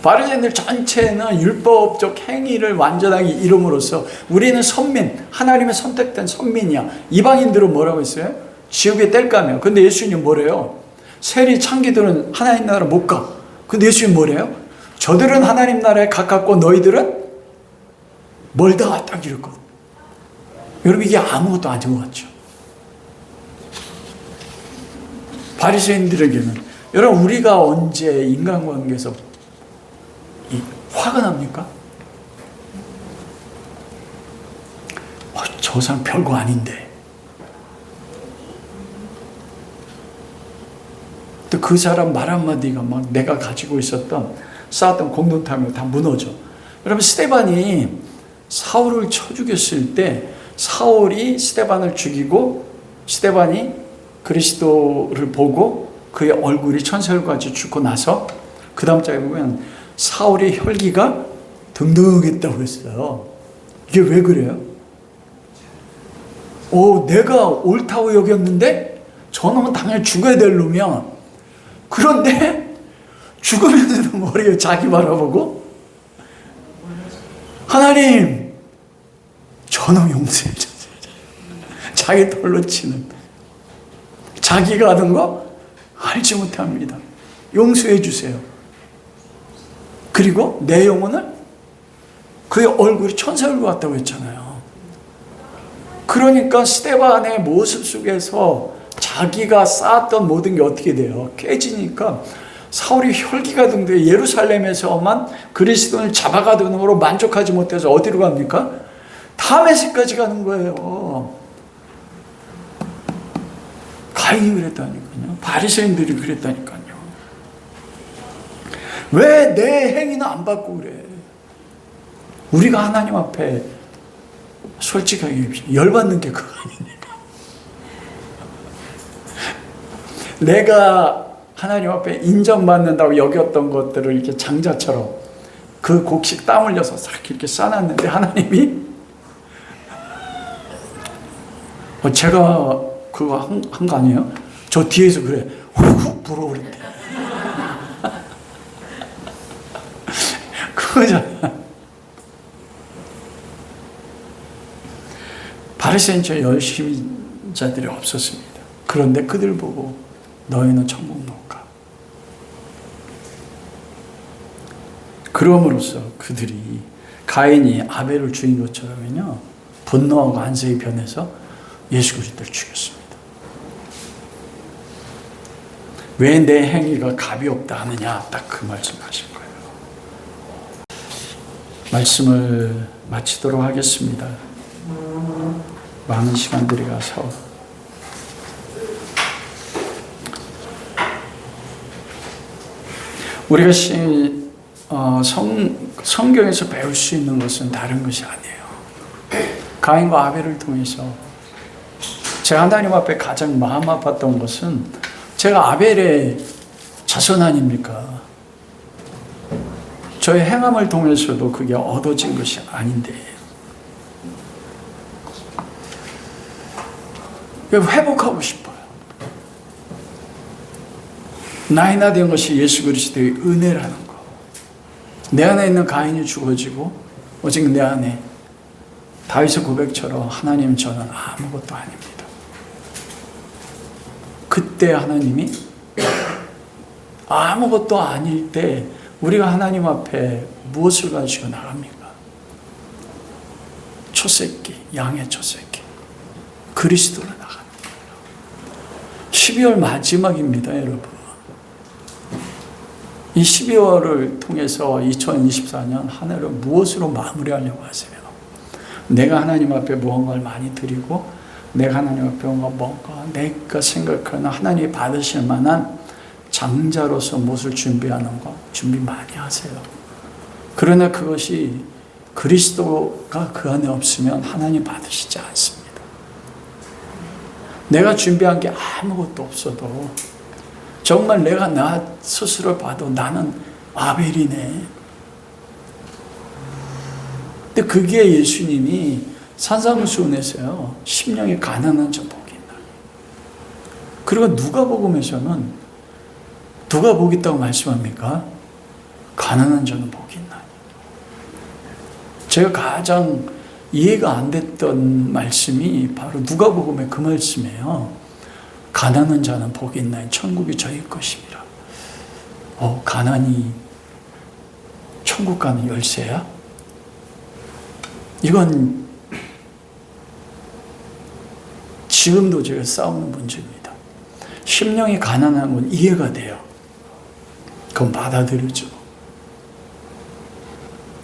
바리새인들 전체는 율법적 행위를 완전하게 이룸으로써 우리는 선민, 하나님의 선택된 선민이야. 이방인들은 뭐라고 했어요? 지옥에 뗄까며. 근데 예수님 뭐래요? 세리 창기들은 하나님 나라 못 가. 근데 예수님 뭐래요? 저들은 하나님 나라에 가깝고 너희들은 멀다. 딱 이랬거든. 여러분, 이게 아무것도 아닌 것 같죠? 바리새인들에게는, 여러분, 우리가 언제 인간관계에서 화가 납니까? 저 사람 별거 아닌데. 또 그 사람 말 한마디가 막 내가 가지고 있었던 쌓았던 공동탐이 다 무너져. 여러분, 스데반이 사울을 쳐 죽였을 때 사울이 스데반을 죽이고 스데반이 그리스도를 보고 그의 얼굴이 천사같이 죽고 나서 그 다음 장에 보면 사울의 혈기가 등등했다고 했어요. 이게 왜 그래요? 내가 옳다고 여겼는데 저놈은 당연히 죽어야 될 놈이야. 그런데 죽으면서도 뭐래요? 자기 바라보고 하나님, 저놈 용서해 주세요. 자기 돌로 치는, 자기가 하는 거 알지 못합니다. 용서해 주세요. 그리고 내 영혼을, 그의 얼굴이 천사 얼굴 같다고 했잖아요. 그러니까 스데반의 모습 속에서 자기가 쌓았던 모든 게 어떻게 돼요? 깨지니까 사울이 혈기가 등등 예루살렘에서만 그리스도를 잡아가도록 만족하지 못해서 어디로 갑니까? 다메섹까지 가는 거예요. 가인이 그랬다니까요. 바리새인들이 그랬다니까요. 왜 내 행위는 안 받고 그래? 우리가 하나님 앞에 솔직하게 열받는 게 그거 아닙니까? 내가 하나님 앞에 인정받는다고 여겼던 것들을 이렇게 장자처럼 그 곡식 땀 흘려서 싹 이렇게 싸놨는데 하나님이 제가 그거 한 거 아니에요? 저 뒤에서 그래 훅 불어오른대. 그거잖아. 바리새인처 열심히 자들이 없었습니다. 그런데 그들 보고 너희는 천국 못 가. 그럼으로써 그들이 가인이 아벨을 죽인 것처럼요 분노하고 안색이 변해서 예수 그리스도를 죽였습니다. 왜 내 행위가 값이 없다 하느냐, 딱 그 말씀하신 거예요. 말씀을 마치도록 하겠습니다. 많은 시간들이 가서 우리가 성경에서 배울 수 있는 것은 다른 것이 아니에요. 가인과 아벨을 통해서 제가 하나님 앞에 가장 마음 아팠던 것은 제가 아벨의 자손 아닙니까? 저의 행함을 통해서도 그게 얻어진 것이 아닌데 회복하고 싶어요. 나이나 된 것이 예수 그리스도의 은혜라는 거. 내 안에 있는 가인이 죽어지고 오직 내 안에 다윗의 고백처럼 하나님 저는 아무것도 아닙니다. 그때 하나님이 아무것도 아닐 때 우리가 하나님 앞에 무엇을 가지고 나갑니까? 초새끼, 양의 초새끼. 그리스도로 나가는 거예요. 12월 마지막입니다, 여러분. 이 12월을 통해서 2024년 한 해를 무엇으로 마무리하려고 하세요? 내가 하나님 앞에 무언가를 많이 드리고 내가 하나님 앞에 뭔가 내가 생각하는 하나님이 받으실 만한 장자로서 무엇을 준비하는 거 준비 많이 하세요. 그러나 그것이 그리스도가 그 안에 없으면 하나님 받으시지 않습니다. 내가 준비한 게 아무것도 없어도 정말 내가 나 스스로 봐도 나는 아벨이네. 근데 그게 예수님이 산상수훈에서요, 심령이 가난한 자 복이 있나. 그리고 누가복음에서는 누가 복 있다고 말씀합니까? 가난한 자는 복이 있나. 제가 가장 이해가 안 됐던 말씀이 바로 누가복음의 그 말씀이에요. 가난한 자는 복이 있나니 천국이 저희 것입니다. 가난이 천국 가는 열쇠야? 이건 지금도 제가 싸우는 문제입니다. 심령이 가난한 건 이해가 돼요. 그건 받아들이죠.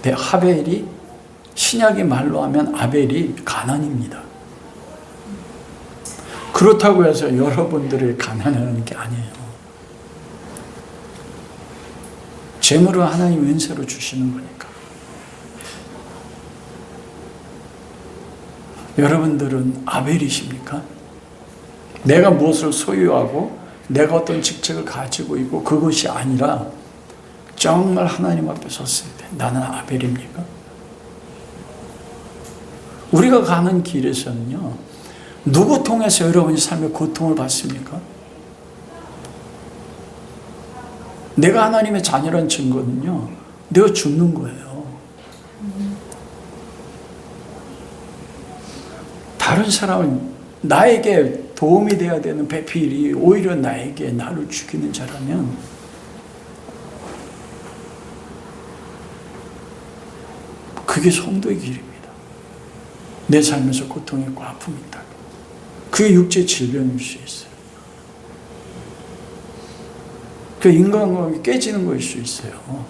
근데 아벨이 신약의 말로 하면 아벨이 가난입니다. 그렇다고 해서 여러분들이 가난하는 게 아니에요. 재물은 하나님 은혜로 주시는 거니까. 여러분들은 아벨이십니까? 내가 무엇을 소유하고 내가 어떤 직책을 가지고 있고 그것이 아니라 정말 하나님 앞에 섰을 때 나는 아벨입니까? 우리가 가는 길에서는요, 누구 통해서 여러분이 삶의 고통을 받습니까? 내가 하나님의 자녀라는 증거는요, 내가 죽는 거예요. 다른 사람은 나에게 도움이 되어야 되는 배필이 오히려 나에게 나를 죽이는 자라면 그게 성도의 길입니다. 내 삶에서 고통이 있고 아픔이 있다. 그게 육체 질병일 수 있어요. 그 인간관계 깨지는 것일 수 있어요.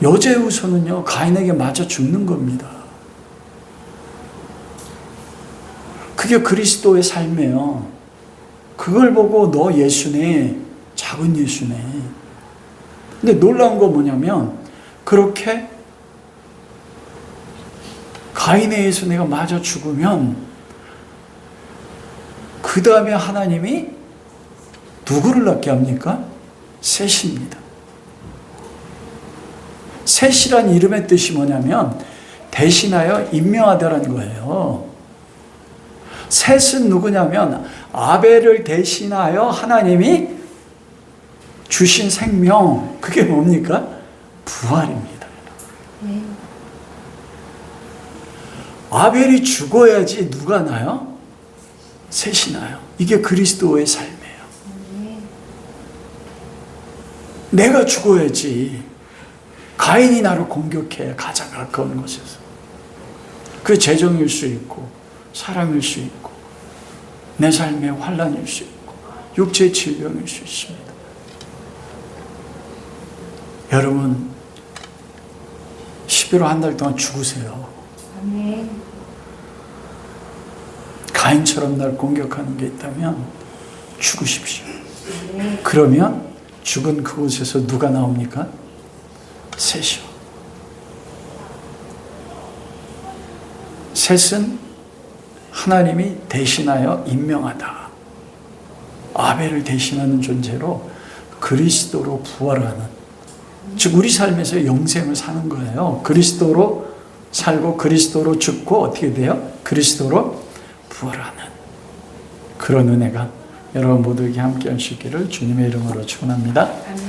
여자의 후손은요, 가인에게 맞아 죽는 겁니다. 그게 그리스도의 삶이에요. 그걸 보고 너 예수네, 작은 예수네. 근데 놀라운 거 뭐냐면 그렇게 가인에 의해서 내가 맞아 죽으면 그 다음에 하나님이 누구를 낳게 합니까? 셋입니다. 셋이란 이름의 뜻이 뭐냐면 대신하여 임명하다라는 거예요. 셋은 누구냐면 아벨을 대신하여 하나님이 주신 생명, 그게 뭡니까? 부활입니다. 아벨이 죽어야지 누가 나요? 셋이 나요. 이게 그리스도의 삶이에요. 내가 죽어야지. 가인이 나를 공격해, 가장 가까운 곳에서. 그 재정일 수 있고 사랑일 수 있고 내 삶의 환난일 수 있고 육체의 질병일 수 있습니다. 여러분 11월 한 달 동안 죽으세요. 아멘. 가인처럼 날 공격하는 게 있다면 죽으십시오. 네. 그러면 죽은 그곳에서 누가 나옵니까? 셋이요. 셋은 하나님이 대신하여 임명하다. 아벨을 대신하는 존재로 그리스도로 부활하는, 즉 우리 삶에서 영생을 사는 거예요. 그리스도로 살고 그리스도로 죽고 어떻게 돼요? 그리스도로 부활하는 그런 은혜가 여러분 모두에게 함께 하시기를 주님의 이름으로 축원합니다. 아멘.